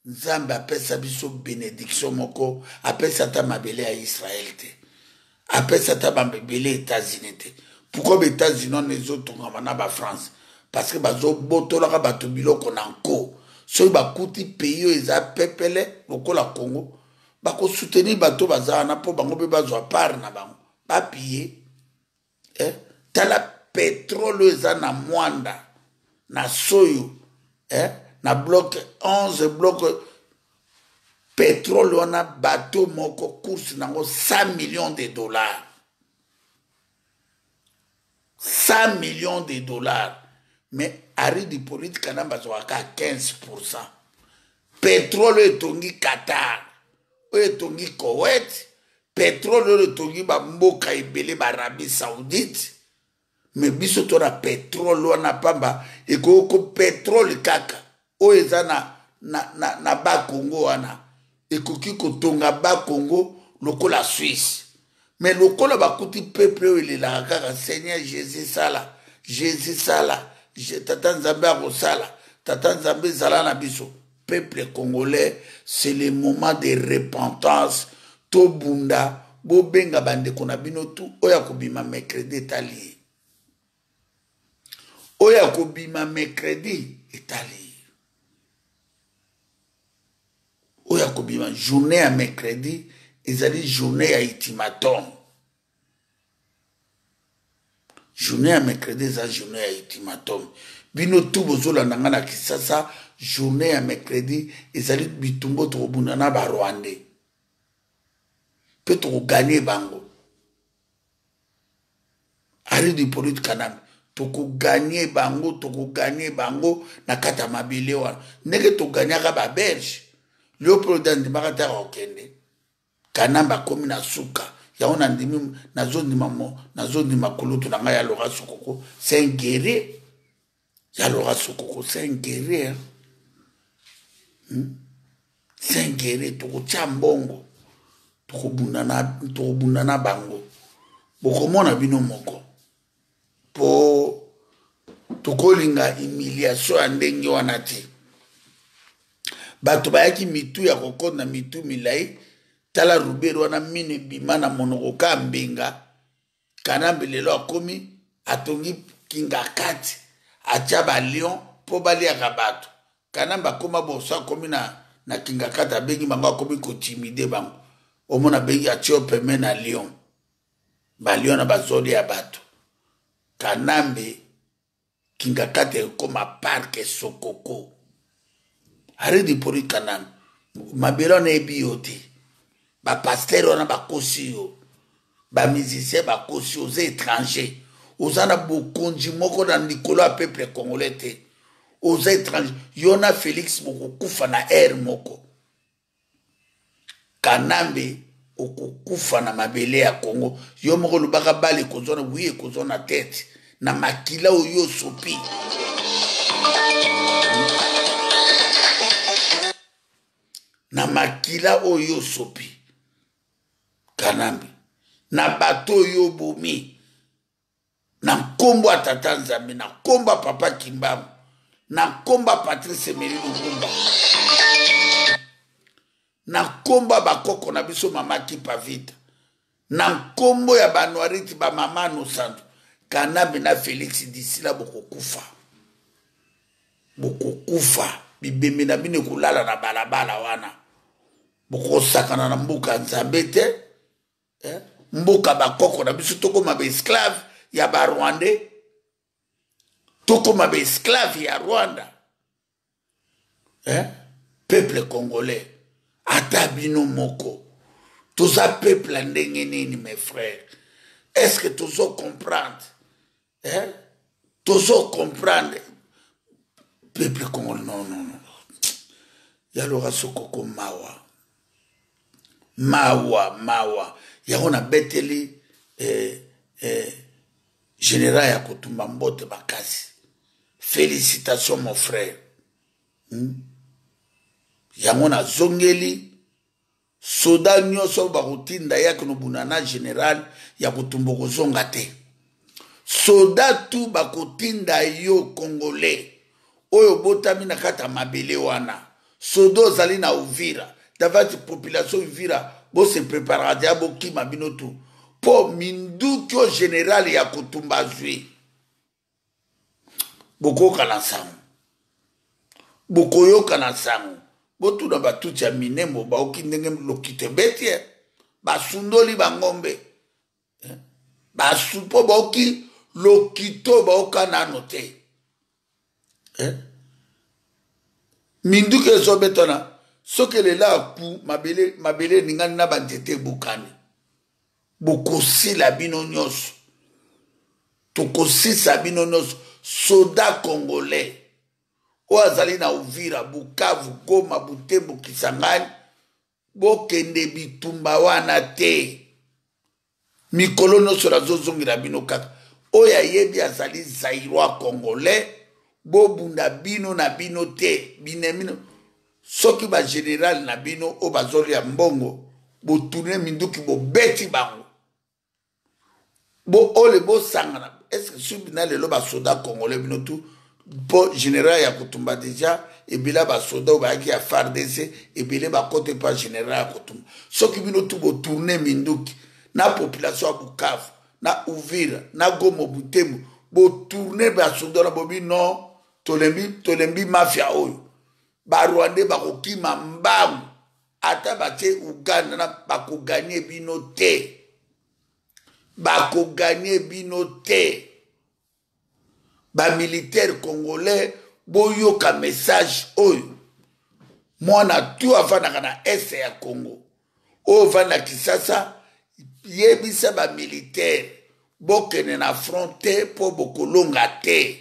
nzambe apesa biso bénédiction moko apesa ta mabele ya Israël te apesa ta mabele États-Unis te. Pourquoi les États-Unis on les autres na ba France? Parce que bazo botolaka bato biloko na nko so bakuti pays eza pepele lokola Congo bako soutenir bato bazana po bango be bazwa part na bango ba piller tala pétrole eza na mwanda na soyo na bloc 11 bloc pétrole wana bateau moko course nango 100 millions de dollars 100 millions de dollars mais ari di politique na bazwaka 15%. Pétrole etongi Qatar etongi Koweït pétrole etongi ba mboka ebele ba Arabie Saoudite mais biso to na pétrole wana pamba ekoko pétrole kaka o eza na ba Congo wana ekoki kotonga ba Congo lokola Suisse mais lokola bakuti peuple elela kaka Seigneur Jésus sala tata nzambe akosala tata nzambe zala na biso. Peuple congolais c'est le moment de repentance to bunda bo benga bande kona bino tu oya kobima mercredi etali oya kobima mercredi etali oya kobima journée à mercredi ezali journée à ultimatum journée à mercredi eza journée à ultimatum bino tu bozola nanga na Kisasa journée à mercredi ezali bitumbo to bunda na ba Rwandais peut to gagner bango ari di politique kanam to ko gagner bango na kata mabele wana ndenge to ganyaka ba Belge Léopold Ndimaka okende kanamba komi na suka yango nandimi nazondima kulutu na ngai ya Laurent Sokoko. C'est un guerrier. Ya Laurent Sokoko, c'est un guerrier. C'est un guerrier. Tokotia mbongo. Tokobundana bango. Bokomona bino moko. Po tokolinga humiliation ya ndenge wana te. Bato bayaki mitu ya kokona na mitu milai. Tala Rubero wana mine bimana monoko ka mbenga. Kanambe lelo akomi atongi Kingakati. Atia ba lion po bali ya bato. Kanamba koma bosa akomi na Kingakati abengi bango akomi kotimide bango. Omona bengi atio peme na lion. Ba lion na bazoli ya bato. Kanambe Kingakati koma parke Sokoko. Aredi pori Kanambe. Mabelo na ebi yote. Ba pasteur wana bakosi yo. Ba musicien bakosi yo. Aux étrangers. Aux ana bokonji moko na Nicolas peuple congolais te. Aux étrangers. Yona Félix moko kufa na air moko. Kanambe okukufa na mabele ya Congo. Yo moko lubaka bali kozona wiye kozona tete. Na makila oyo sopi. Na makila oyo sopi. Kanambe. Na bato oyo bomi. Na nkombo atata Nzambe. Na nkombo papa Kimbamu. Na nkombo Patrice Emery Lumumba. Na nkombo bakoko na biso mama Kipavita. Na nkombo ya Banwariti ba mama Nosantu. Kanambe na Félix Disila bokokufa. Bokokufa. Bibembe na bine kulala na balabala wana. Bokosakana na mbuka Nzambe te. Mbuka bakoko na biso toko mabe esclave ya ba Rwandais. Toko mabe esclave ya Rwanda. Peuple congolais. Ata bino moko. Toza peuple ndenge nini mes frères. Est-ce que tozo comprendre? Tozo comprendre. Peuple congolais, non. Ya Laurent Sokoko mawa. Mawa. Yahona beteli général ya Kotumba Mbote Bakasi. Félicitations mon frère. Yamona zongeli soda nyoso bakotinda yake no bunana général ya Kotumba kozonga te. Soda tu bakotinda yo congolais. Oyo botami na kata mabele wana. Sodo zali na Uvira. Davati population Uvira bo se prépara dia bo kima binotu. Po mindukyo général ya Kotumba zui. Boko kanasangu. Boko yo kanasangu. Botu na batuti ya minembo ba okindenge lokite betie. Basundoli bangombe. Basupo ba oki lokito ba okana note. Minduke zo betona. Soke le la ku mabele ningani na bandete bukani. Bokosi la bino nyoso. Tokosi sa bino nyoso. Soda congolais. Oazali na Uvira, Bukavu, Goma, Butembo, Kisangani. Bokende bitumba wana te. Mikolo no sora zozongira bino kaka. Oya yebi azali Zaïrois congolais. Bobunda bino na bino te. Binemino. Soki ba général na bino o bazoli ya mbongo. Bo tourne minduki bo beti bango. Bo ole bo sangana. Est-ce que subina lelo ba soda congolais bino tout? Bo général ya Kotumba déjà. Et bila ba soda ou ba ki ya FARDC. Et bila ba kote pa général ya Kotumba. Soki bino tout bo tourne minduki. Na population ya Bukavu. Na Uvira. Na Goma Butembo. Bo tourne ba soda na bobi non. Tolembi mafia oyo. Ba Rwandais bakokima mbangu. Ata bate Uganda na bako gagner bino te. Bako gagner bino te. Ba militaire congolais boyoka message oyo. Mwana tu avana kana ese ya Congo. O vana Kisasa yebisa ba militaire bokene na fronte po bokolonga te.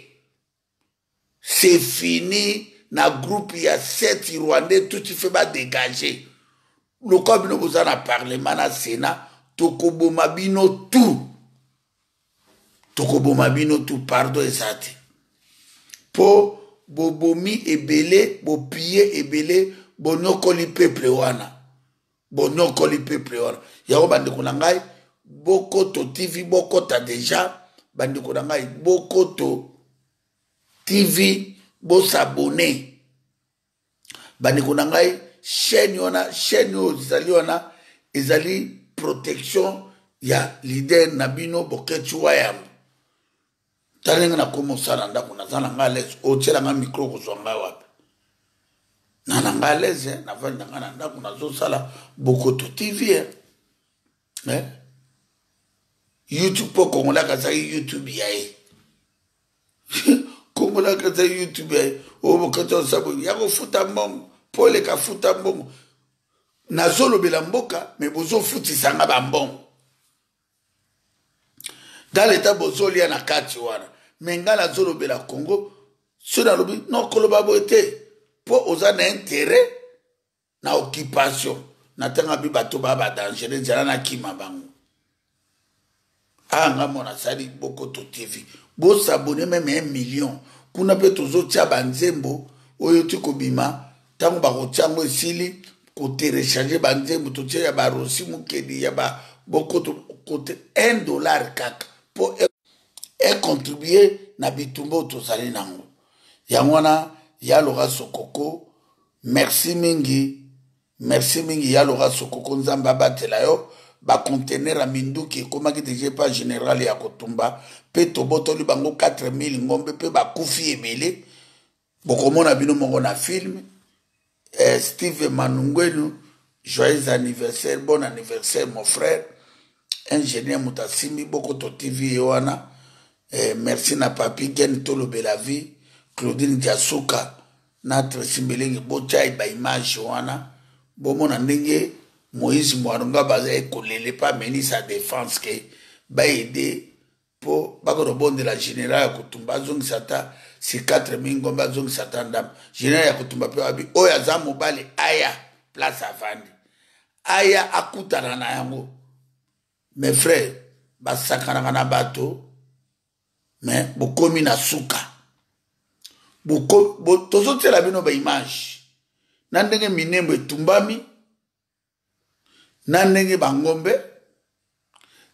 C'est fini. Na groupe ya 7 Rwandais tout fait ba dégager. Le comme nous vous en a parlé, na Sénat, tokoboma bino tout. Tokoboma bino tout, pardon ezate. Po bobomi ebele, bopie ebele, bonyokoli peuple wana. Bonyokoli peuple wana. Yao bandeko na ngai, Bokoto TV, Bokota déjà, bandeko na ngai, Bokoto TV, bo s'abonner. Bandeko na ngai, chaîne yo ezali wana, ezali protection ya leader Nabino Boketu Wayambu. Talenga na komo sana ndako na zana ngales o tshela nga micro ko zonga wapi na ngales na vanda nga ndako na zo sala Bokoto TV YouTube po kongola ka za YouTube yae kongola ka za YouTube yae o Bokoto sabo ya ko futa mbongo pole ka futa mbongo na zolo bela mboka me bozo futi sanga ba mbongo dans l'état bozoli na kati wana mengala zolo bela Congo cela lobi non koloba boete pour oza na intérêt na occupation na tanga bi bato ba danger jana na kima bango anga mona sali Bokoto TV bo s'abonner même 1 million kuna pe tozo tia banzembo oyo tikobima tango ba kotyango esili ko télécharger banzembo to tia ya ba rosi mukedi ya ba Bokoto côté $1 kaka pour contribuer na bitumbo tozali nango yangwana ya Laura Sokoko merci mingi ya Laura Sokoko nzamba batela yo ba conteneur a minduki komaki déjà pas général ya kotumba pe tobotoli bango 4000 ngombe pe ba kufi ebele bokomona bino mongo na film Steve Manungwenu joyeux anniversaire, bon anniversaire mon frère ingénieur Mutasimi Bokoto TV yoana merci na papi Gen Tolo Belavi Claudine Diasuka notre simbelingi bochai ba image wana bomona ndenge Moïse Mwarunga baza ekolele pa meni sa défense ke ba aider po bakoro bonde la général kutumba zongi sata si 4000 ngomba zongi sata ndam général ya kutumba pe abi oya za mobali aya place avandi aya akutana na yango mes frères basakana na bato mais bokomi na suka boko tozotela bino ba image na ndenge minembo etumbami na ndenge bangombe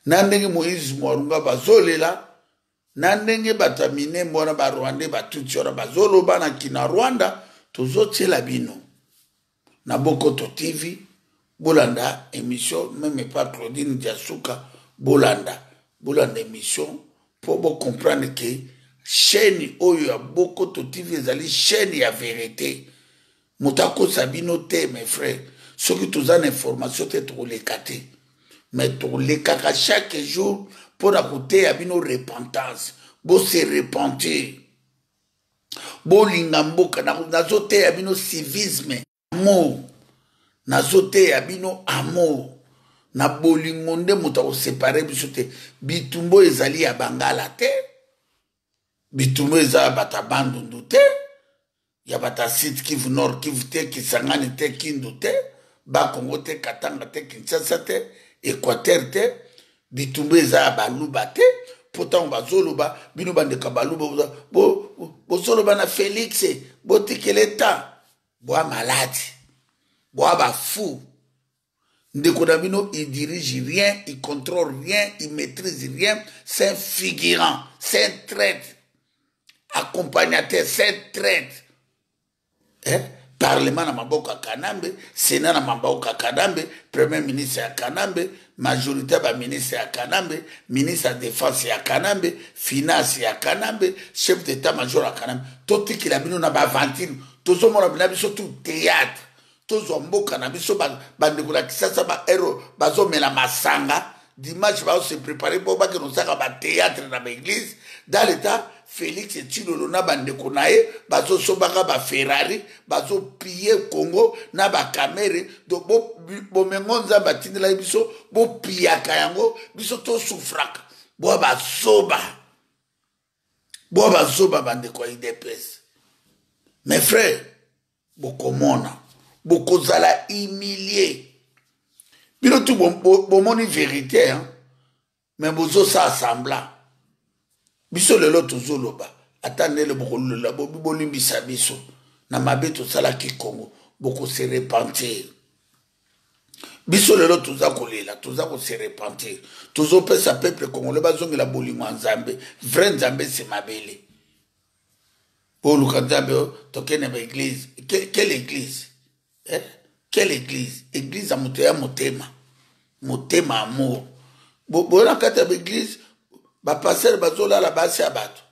na ndenge Moïse Mwarunga bazolela na ndenge bata minembo na ba Rwanda batuti ora bazoloba na kina Rwanda tozotela bino na Bokoto TV bolanda émission même pas Claudine Diasuka bolanda émission pour comprendre que chaîne oyo ya Bokoto TV ezali chaîne ya vérité mutako sabino te mes frères ceux qui tous en information te pour les cater mais pour les caca chaque jour pour écouter ya bino repentance bo se repentir bo lingamboka na zote ya bino civisme amour na zote ya bino amour na bolingo nde moto akosepare biso te bitumbo ezali ya bangala te bitumbo ezali bata bandundu te ya bata Sud Kivu Nord Kivu te Kisangani te Kindu te Bakongo te Katanga te Kinshasa te Équateur te bitumbo ezali ya baluba te pourtant bazoloba bino bandeka baluba bozoloba na Félix botikele ta boa malade boa ba fou Ndeko Dabino, il dirige rien, il contrôle rien, il maîtrise rien. C'est un figurant, c'est un traître. Accompagnateur, c'est un traître. Parlement na maboka Kanambe, Sénat na maboka Kanambe, Premier ministre à Kanambe, majorité ba ministre à Kanambe, ministre de défense à Kanambe, finance à Kanambe, chef d'état-major à Kanambe. Tout ce qu'il a mis na ba ventile, tout ce monde a mis surtout théâtre. Tozo mboka na biso bandeko la kisasa ba hero bazo mela masanga dimanche ba se préparer pour ba que nous saka ba théâtre na ba église dans l'état Félix et Chilolo na bandeko nae bazo sobaka ba Ferrari bazo piller Congo na ba caméra donc bo mengonza batindela biso bo piyaka yango biso to souffraka bo ba soba bandeko IDPS mes frères bokomona bokozala humilié Bino tout bon moni vérité, hein. Mais bozo ça assembla. Biso lelo tozoloba. Attendez le bokolo la bolimisa biso. Na mabe to sala ki Congo. Boko se repentir. Biso lelo toza kolela, toza ko se repentir. Tozo pesa peuple congolais bazongi la bolingo nzambe. Vrai nzambe c'est mabele. Pour le Nzambe tokene ba église. Quelle église? Hein? Quelle église? Église à motema. Motema amour. Bona kata ba église, ba passer bazola la base ya bato.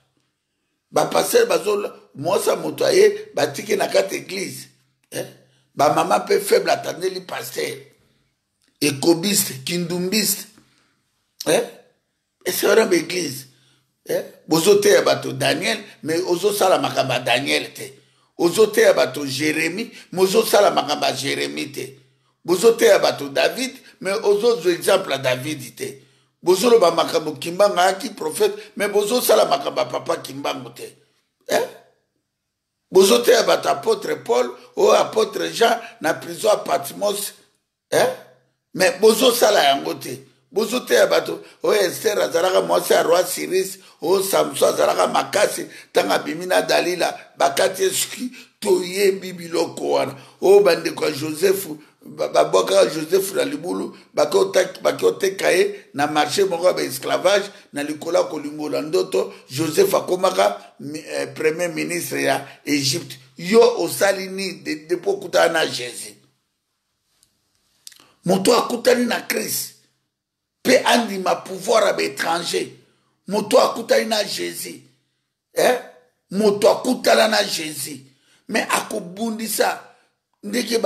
Ba passer bazola mosa motoye batiki na kata église. Hein? Ba maman peu faible attendeli pasteur. Écobiste, kindumbiste. Hein? Et c'est vraiment l'église. Hein? Bozote ya bato Daniel, mais ozo sala makamba Daniel te. Ozote ya bato Jérémie, mais ozo sala makamba Jérémie te. Bozote ya bato David, mais ozo exemple à David te. Bozolo ba makambo Kimbanga aki prophète, mais bozo sala makamba papa Kimbango te. Hein? Bozote ya bato apôtre Paul, ou apôtre Jean, na prison à Patmos. Hein? Mais bozo sala yango te. Bozote ya bato, o Esther azalaka mwasi ya roi Cyrus, o Samson azalaka makasi, tanga bimina Dalila, bakati esuki, toye bibiloko wana. O bandeko ya Joseph, baboka Joseph na libulu, bakoteka ye, na marché moko ba esclavage, na likola kolingola ndoto, Joseph akomaka premier ministre ya Égypte. Yo osalini depo kutana na Jésus. Moto akutani na Christ. Pe andi ma pouvoir à l'étranger. Moto akutani na Jésus. Eh? Moto akutala na Jésus. Mais akobundisa. Ndeke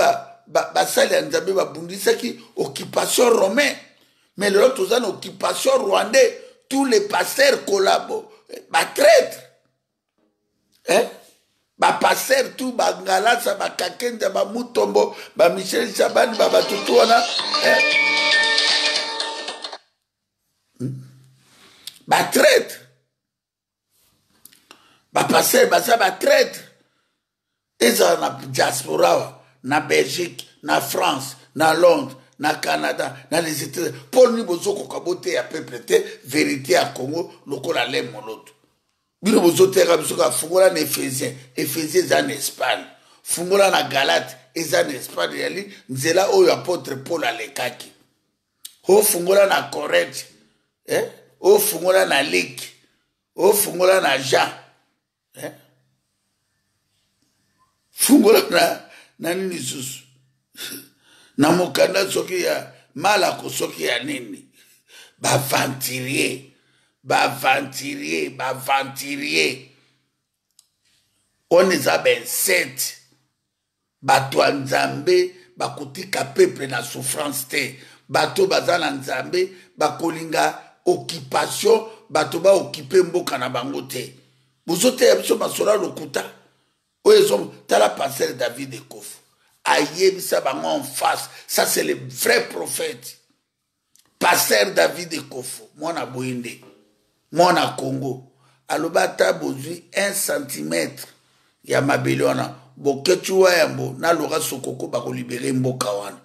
basali ya Nzambe babundisa ki occupation romain. Mais l'autre toza na occupation rwandais. Tous les pasteurs collaborent. Ba traître. Eh? Ba passer tout ba ngalasa ba kakenda ba mutombo ba Michel Chabani ba batutu wana ba traître ba passer ba ça ba traître eza na diaspora na Belgique na France na Londres na Canada na les États-Unis pour ni bozoko kabote ya peuple te vérité à Congo lokola le moloto. Bino bozotera bisoka fungola na Ephésiens en Espagne. Fungola na Galate en Espagne yali nzela oyo apôtre Paul alekaki. O fungola na Corinthe. O fungola na Luc. O fungola na Jean. Fungola na nini susu. Na mokanda soki ya malako soki ya nini. Ba venturier. Baventurier. On les a ben 7. Bato Nzambe, bakotika peuple na souffrance te. Bato bazana Nzambe, bakolinga occupation, bato ba occuper mboka na bango te. Bozote ya biso masola lokuta. Oyezo tala pasteur David Ekofu. Ayebisa bango en face. Ça c'est le vrai prophète. Pasteur David Ekofu, mwana boinde. Mwana Congo, alobata bozui 1 cm ya mabele wana bokechuwa yambo na loga sokoko bako libere mboka wana.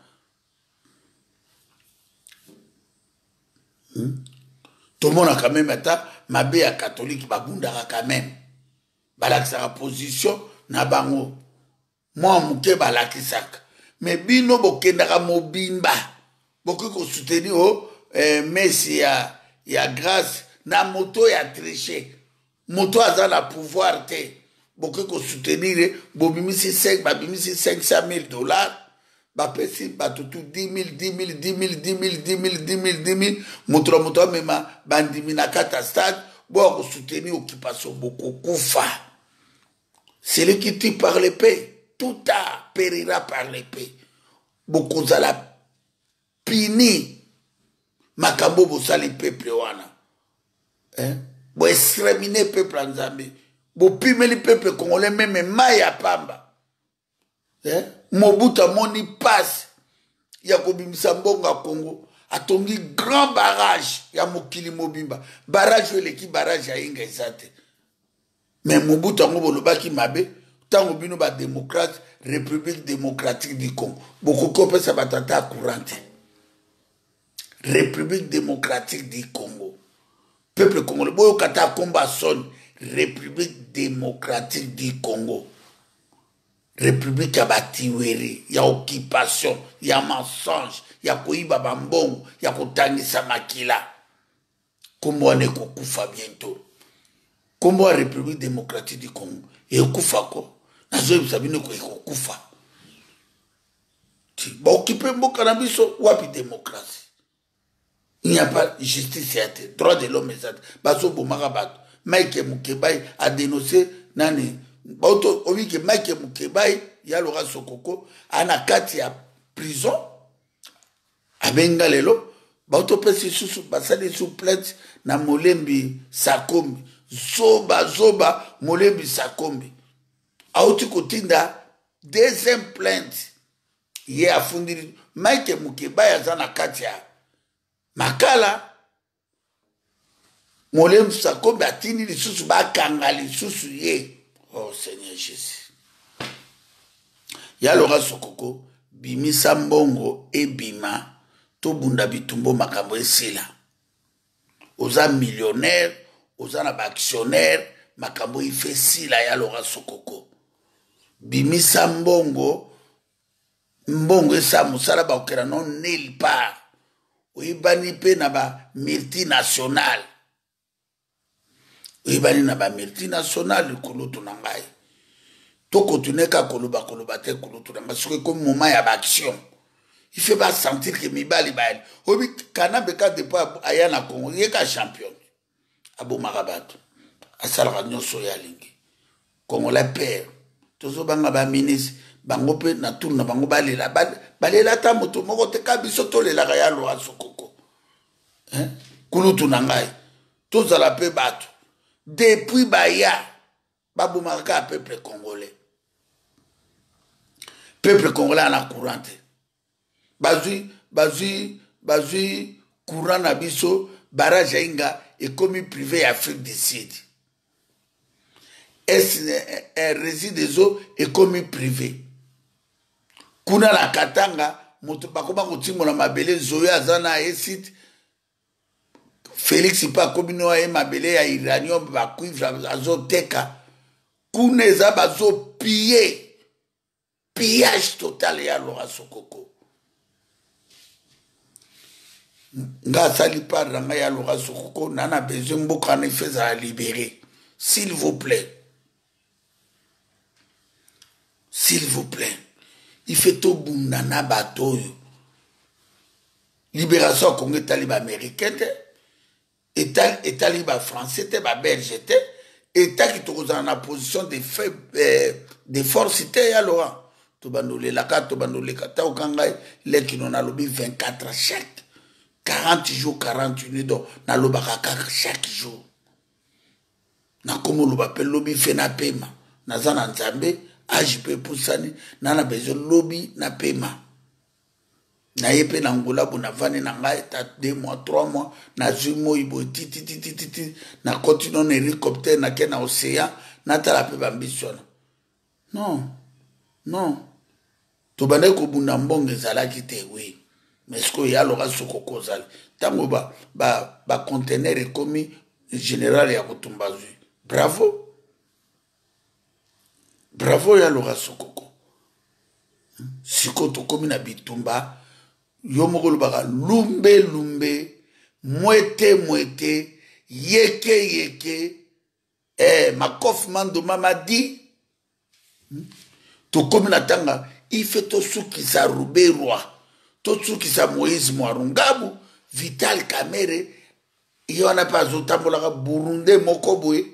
Tout le monde a quand même été mabe ya catholique babundaka quand même. Balakisaka position na bango. Moi muke balakisaka. Mais bino bokendaka mobimba. Boki ko soutenir o Messi ya grâce. Na moto ya triché. Moto aza na pouvoir te. Boke ko soutenir bobimisi 500 000 $. Bapesi batutu 10 000. Moto mema bandimi na kata stade. Bo ko soutenir occupation boko kufa. Celui qui tue par l'épée, tout a périra par l'épée. Boko zala pini. Makambo bosali peuple wana. Bo exterminer peuple Nzambe. Bo pimeli peuple congolais même maya pamba. Mobutu moni passe ya kobimisa mbonga Congo. Atongi grand barrage ya mokili mobimba. Barrage eleki barrage ya inga ezate. Mais Mobutu ngo bolobaki mabe tango bino ba démocrate République démocratique du Congo. Boko kopesa batata courante. République démocratique du Congo. Peuple congolais, boyo kata komba son, République démocratique du Congo. République ya batiweri, ya occupation, ya mensonge, ya koiba bambongo, ya kotangisa makila. Kombo wane kokufa bientôt. Kombo wa République démocratique du Congo. Et okufa ko. Nazo yebisabine ko ekokufa. Ba occuper mboka na biso wapi démocratie. Il n'y a pas justice et droit de l'homme et ça. Baso bomaka bato. Mike Mukebai a dénoncé nani. Bato obi ke Mike Mukebai ya Laurent Sokoko ana kati ya prison. Abenga lelo bato pesi susu basali souplette na Molembi Sakombi. Zoba Molembi Sakombi. Auti kotinda deuxième plainte. Ye afundiri Mike Mukebai azana kati ya makala Molembi Sakombi atini lisusu bakanga lisusu ye. Oh Seigneur Jésus. Ya Laurent Sokoko bimisa mbongo ebima to bunda bitumbo makambo esila. Oza millionnaire, oza na ba actionnaire, makambo ife sila ya Laurent Sokoko. Bimisa mbongo esa musala ba okera non nil part. Oibani pe na ba multinational. Oibani na ba multinational kulutu na ngai. To kotuneka koloba te kulutu na ngai. Soki comme moment ya ba action. Il fait pas sentir que mibali bael. Obi kana beka depa ayana Congo, yeka champion. Abo marabato. Asala kanyoso ya lingi. Congo la père. Tozo banga ba ministre bango pe na tour na bango balela ta moto moko te kabiso to lela ya Laurent Sokoko. Kulutu na ngai. Tozala pe bato. Depuis baya babu maraka peuple congolais. Peuple congolais ana courante. Bazui courant na biso barrage inga ekomi privé Afrique du Sud. Un résident des eaux ekomi privé. Kuna la Katanga moto bakoma kotimona mabele zoya azana esit Félix pa komino ya mabele ya uranium ba cuivre azoteka. Kuna eza bazo pillage total ya Laurent Sokoko. Nga sali par ranga ya Laurent Sokoko nana besoin mboka na feza libérer. S'il vous plaît. S'il vous plaît. Il fait tout bundana bateau. Libération Congo talib américain État libre français ba belge État qui est en position de force ya Laurent. To bandole la carte to bandole kata okangai les qui non a lobby 24 chaque 40 jours 41 donc na lobaka chaque jour. Na komo lobape lobby fait na paiement. Na zana nzambe AJP Poussani, nana bezo lobby na paiement. Na yepe na ngola bona vane na ngai ta 2 mois 3 mois na zumo ibo titi na continue en hélicoptère na ke na océan na tala pe bambisona. Non. To bande ko bunda mbonge zalaki te oui. Mais ce que ya Laurent Sokoko zali. Tango ba conteneur ekomi général ya kotumbazu. Bravo ya Laurent Sokoko. Siko to komi na bitumba yo moko lubaka lumbe mwete yeke makof mando mamadi to komi na tanga ife to sukisa Ruberwa to sukisa Moïse Mwarungabu Vital Kamerhe yo na pa zotambola Burundi moko boye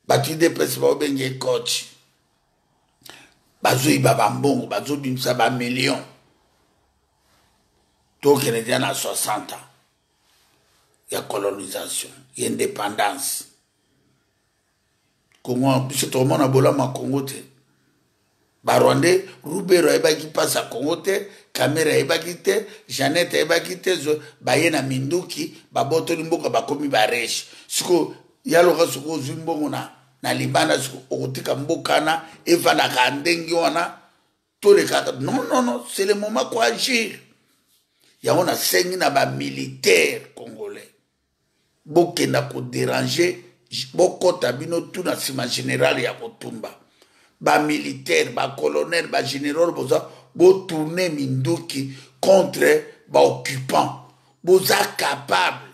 batude pesi ba obenge coach bazo ibaba mbongo bazo bimsa ba million to Canadien à 60 ans ya colonisation ya indépendance Congo biso to mona bola ma Congo te ba Rwandais Rubero ebaki pasa Congo te Kamerhe ebaki te Jeannette ebaki te ba yena minduki ba boto limboka bakomi ba reche siko ya Laurent Sokoko zimbongo na libana siko okotika mbokana evana kandengi wana to le kaka non c'est le moment quoi agir yango na sengi na ba militaire congolais bokenda ko déranger bokota bino tout na sima général ya kotumba ba militaire ba colonel ba général boza bo tourner minduki contre ba occupant boza capable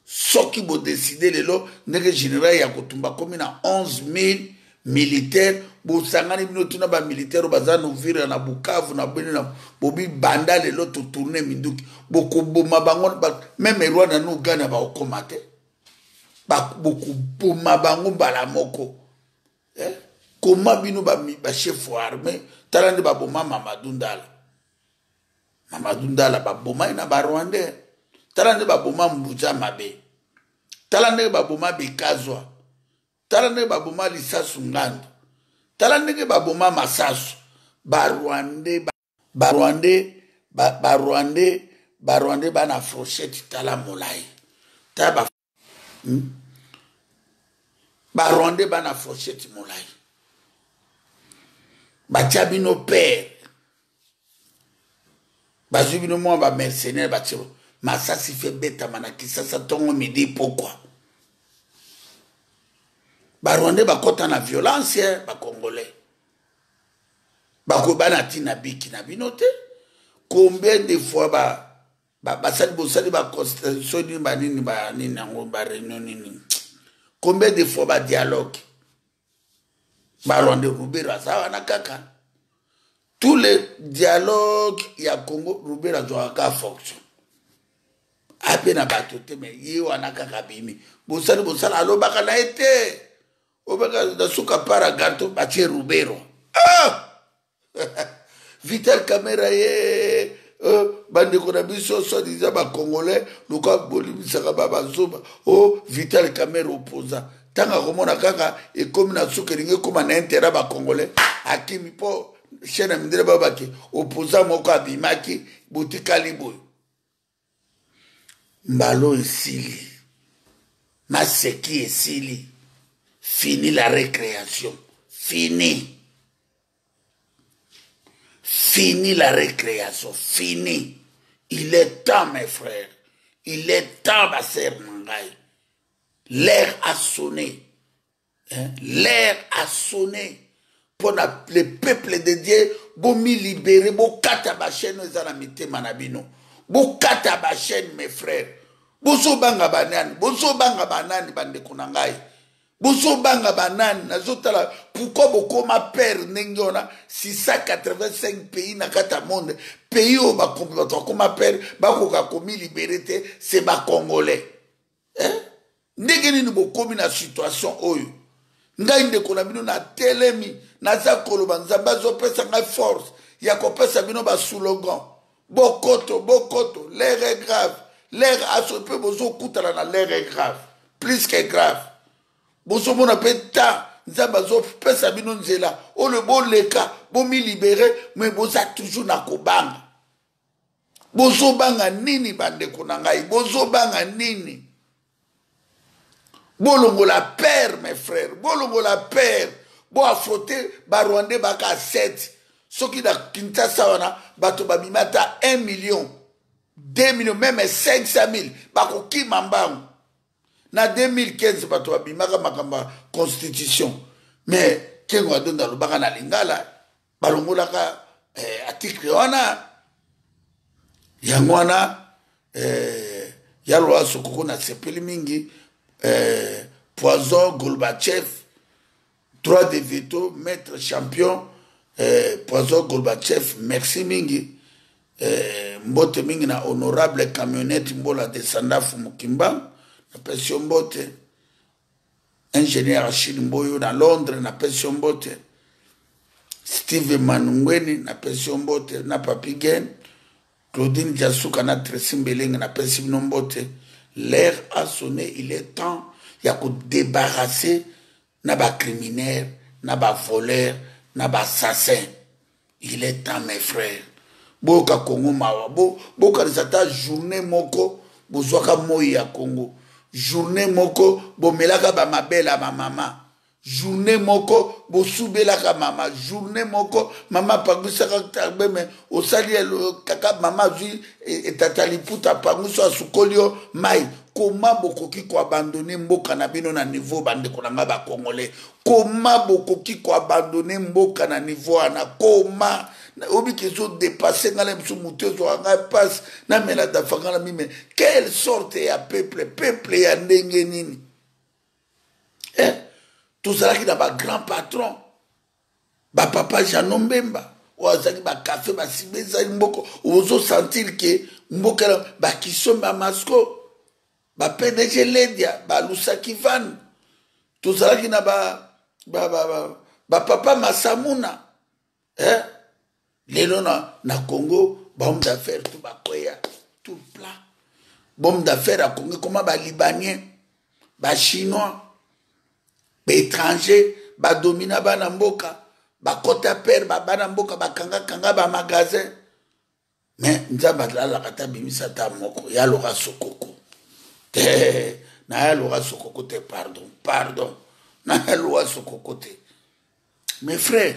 soki bo décider lelo ndenge général ya kotumba komi na 11 000 militaires bosangani bino tuna ba militaire baza no vira na Bukavu na bene na bobi banda lelo to tourner minduki bokoboma bango même Rwanda no Uganda ba okomate bokoboma bango bala moko comment bino ba chef armé talande ba boma Mamadou Ndala ba boma ina ba Rwandais talande ba boma Mbuja Mabe talande ba boma Bikazwa talande ba boma Lisasu Ngando talande ba boma Masasu ba Rwandais ba na Frochette tala molai taba ba Rwandais ba na Frochette molai ba Tchabino père ba Zubino mo ba mercenaire ba tiro Masasi fait beta manakisa sa tongo midi pourquoi ba Rwandais ba kota na violence ba Congolais ba ko bana tina biki na binote combien de fois ba sali ba constitution ni ba nini ngo ba réunion nini combien de fois ba dialogue ba Rwandais Rubera ça na kaka tous les dialogues ya Congo Rubera joaka fonction apena batote me ye wana kaka bimi bosala alobaka na ete obaka da suka para gato batie Rubero Vital Camera ye bande ko na biso so diza ba Congolais luka bolimisaka ba zoba Vital Camera opposa tanga komona kaka e comme na suka ringe koma na intérêt ba Congolais akimi po chena mindele babaki opposa moko abimaki botikali boy mbalo esili maseki esili fini la récréation fini la récréation fini il est temps mes frères il est temps ma sœur Mangai l'heure a sonné l'heure a sonné pour le peuple de Dieu bon mi libérer bon kata ba chaîne ezala mitema na bino bon kata ba chaîne mes frères boso banga banani bande kunangai boso banga banani nazotala pourquoi bokoma père nengona 685 pays na kata monde pays o ba koma père bakoka komi libérer te c'est ba Congolais ndenge nini bokomi na situation oyo ngai ndeko na bino na telemi naza koloba nzambe azopesa ngai force ya kopesa bino ba slogan bokoto l'air est grave l'air asope bozo kutala na l'air est grave plus que grave bozo mona peta nzambe azopesa bino nzela ole boleka bomi libérer mais boza toujours na kobanga bozo banga nini bandeko na ngai bozo banga nini bolongo la père mes frères bolongo la père bo affronter ba Rwandais baka 7 soki da Kinshasa wana bato babimata 1 million 2 millions même 500 000 bako kimambangu na 2015 bato babimaka makamba constitution mais kengo adonda lobaka na lingala balongolaka article wana yango wana yalo asokoko na sepeli mingi Poison Gorbatchev droit de veto maître champion Poison Gorbatchev merci mingi mbote mingi na honorable camionnette mbola de Sandafu Mukimba na pension mbote ingénieur Achille Mboyo na Londres na pension mbote Steve Manungweni na pension mbote na Papi Gen Claudine Diasuka na Tracy Mbelenge na pension mbote. L'air a sonné, il est temps il y a qu'on débarrasser na ba criminels, na ba voleurs, na ba assassins. Il est temps mes frères. Boka Congo mawa boka risata journée moko bozwaka moi ya Congo. Journée moko bomelaka ba mabela ba mama. journée moko bosubelaka mama journée moko mama pangwisaka tarbe me osali kaka mama zwi etata liputa pangwiso asukoli yo mai koma bokoki koabandone mboka na bino na niveau bandeko na nga bakongolais koma bokoki koabandone mboka na niveau wana koma obi kezo dépasser ngala mso mutu zo nga passe na mela dafanga na mime quelle sorte ya peuple ya ndenge nini tozalaki na grand patron papa Jean Mbemba ozalaki café basibe ezali mboko ozosentir ke mboka na bakisomba Masco PDG Ledia Lusaki Van tozalaki na papa Masamuna lelo na Congo bombe d'affaires tout bakoya tout plat bombe d'affaires à Congo comment Libanais Chinois étranger domina bana mboka kota père bana mboka kanga magasin mais nzamba la kata bimisa ta moko ya lora sokoko na ya lora sokoko te pardon na ya lora sokoko te mes frères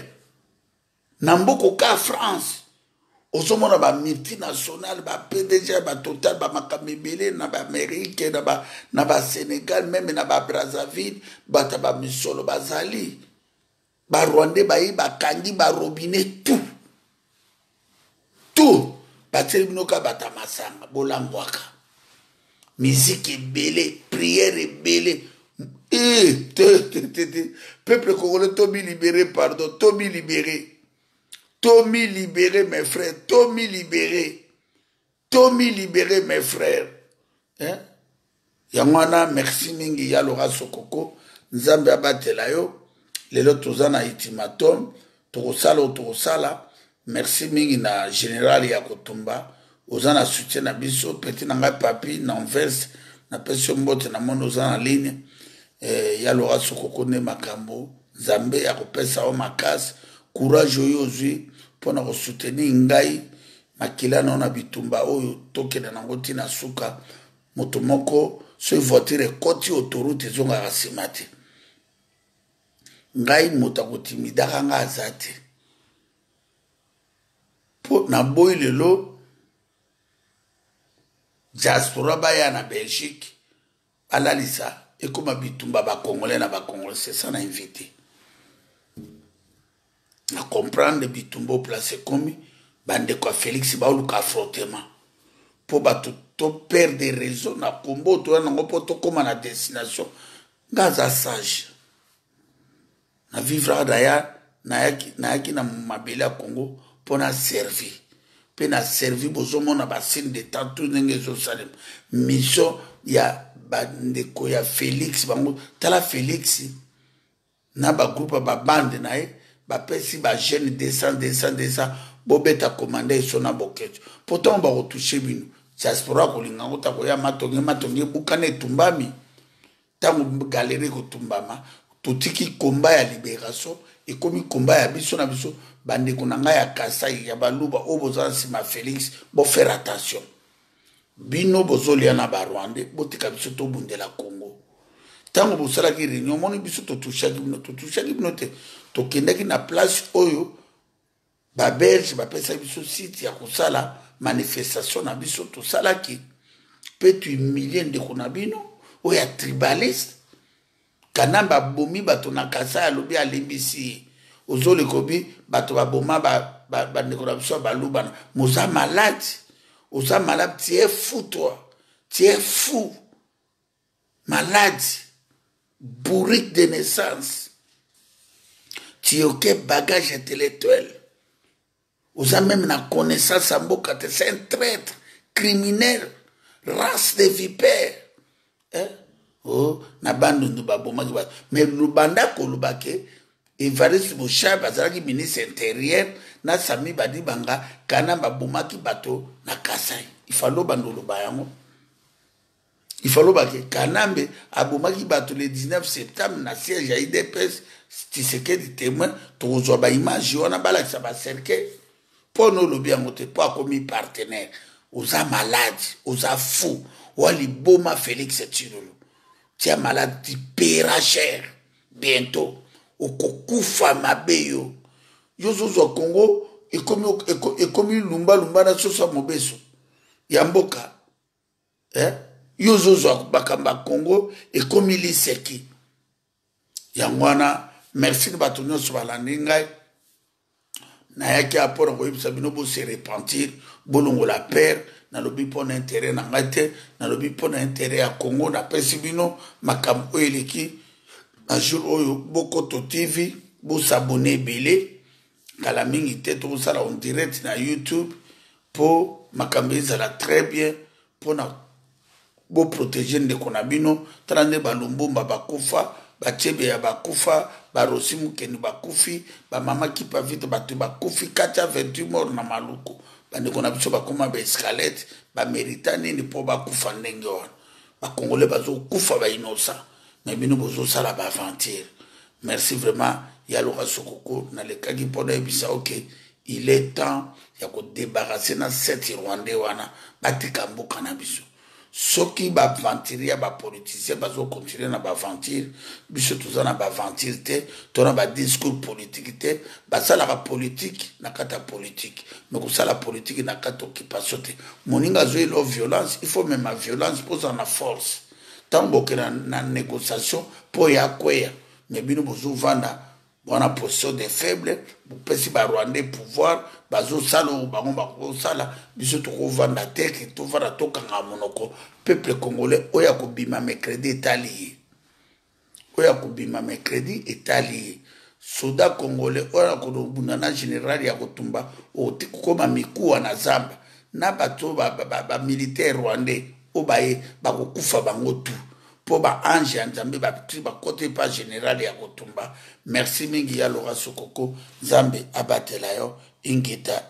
na mboko ka France osomona multinational PDG Total makambo ebele na Amérique na Sénégal même na Brazzaville bata misolo bazali Rwandais bayi bakangi robinet tout bateli binoka bata masanga bolangwaka musique ebele prière ebele peuple congolais tomi libéré pardon tomi libéré mes frères tomi libéré mes frères yangwana merci mingi ya lora sokoko nzambe abatela yo lelo tozana ultimatum tokosala merci mingi na général ya kotumba ozana soutien na biso petit na ngai papi na Anvers na pesio mbote na mono ozana ligne ya lora sokoko ne makambo nzambe ya kopesa o makasi courage oyo ozwi mpona kosoutenir ngai makila na bitumba oyo tokende nango ntina suka moto moko so voiture ekoti autoroute ezongaka nsima te ngai moto akotimidaka nga aza te mpo naboyi lelo diaspora baya na Belgique balalisa ekoma bitumba bakongolais na bakongolais c'est ça na invité na comprendre bitumba place komi bandeko Félix baoluka affrontement po bato to perdre raison na kombo to nango po to koma na destination ngaza sage na vivre daya na yaki na mabele ya Congo po na servi pe na servi bozomona basine de temps tout ndenge ezosalema mission ya bandeko ya Félix bango tala Félix na bagroupe babande na ye bapesi jeune descend bobeta commande eso na boketo pourtant bakotouche bino diaspora kolinga ngo takoya matonge bukana etumbami ntango galerie kotumbama totiki komba ya libération ekomi komba ya biso na biso bandeko na ngai ya Kasai ya baluba oyo bozala nsima Félix bofaire attention bino bozolia na Rwandais botika biso tobundela Congo ntango bosalaki réunion omoni biso totushaki bino te tokendaki na place oyo Belge bapesa biso site ya kosala manifestation na biso tosalaki mpe tuhumilie ndeko na bino oyo ya tribaliste kanamba bomi bato na Kasai alobi alembisi ozolekobi bato baboma bandeko na biso balubana moza malade oza malade tu es fou toi tu es fou malade bourrique de naissance tu es bagage intellectuel oza même na connaissance à mboka te c'est un traître criminel race de vipère oh na bandundu babomaki bato mais lubanda kolubake Evariste Bouchard bazalaki ministre intérieur na Sami Badibanga kana babomaki bato na Kasai ifalo bandoloba yango ifalo bake Kanambe abomaki bato le 19 septembre na siège ya IDPS Tshisekedi témoin tozwa ba image wana balakisa ba cercle pour nous lobi yango te po akomi partenaire oza malade oza fou wali boma Félix Tshilolo tu es malade tu paieras cher bientôt okokufa mabe yo yozozwa Congo ekomi lumba na sosa mobeso ya mboka yozozwa bakamba Congo ekomi liseki yango wana. Merci de bato nyonso balandi ngai nayaki apona koyebisa bino bose repentir bolongola pere nalobi mpona intérêt na ngai te nalobi mpona intérêt ya Congo napesi bino makambo oyo eleki na jour oyo Bokoto TV bosabone ebele kala mingi te tokosala en direct na YouTube mpo makambo ezala très bien mpona boprotéger ndeko na bino tala nde balumbumba bakufa bachebe ya bakufa barosi mukeni bakufi bamama kipa vite bato bakufi kati ya 28 mort na maluku bandeko na biso bakoma baescalette bamerita nini mpo bakufa ndenge wana bakongole bazokufa bainosa me bino bozosala baaventure. Merci vraiment Yaloka Sokoko nalekaki mpona yebisa ok il est temps ya kodébarrasser na sete rwandais wana batika mboka na biso soki baaventure ya bapoliticien bazokontinue na baaventure biso toza na baaventure te tona badiscours politique te basalaka politique na kati ya politique me kosala politique na kati occupation te moninga azoyela violence il faut mema violence mpoza na force ntango bokena na négociation mpo ya kweya me bino bozovanda wana position de faible bopesi barwandais pouvoir bazosala oyo bango bakosala biso tokovanda te ke tovanda tokanga monoko peuple congolais oyo akobima mercredi etali ye oyo akobima mercredi etali ye soda congolais oyo akolobunda na général ya kotumba oti kokoma mikuwa na zamba na bato bamilitaire rwandais oyo baye bakokufa bango tu po ba ange ya nzambe bakote pa général ya kotumba. Merci mingi Yaloka Sokoko nzambe abatela yo ingeta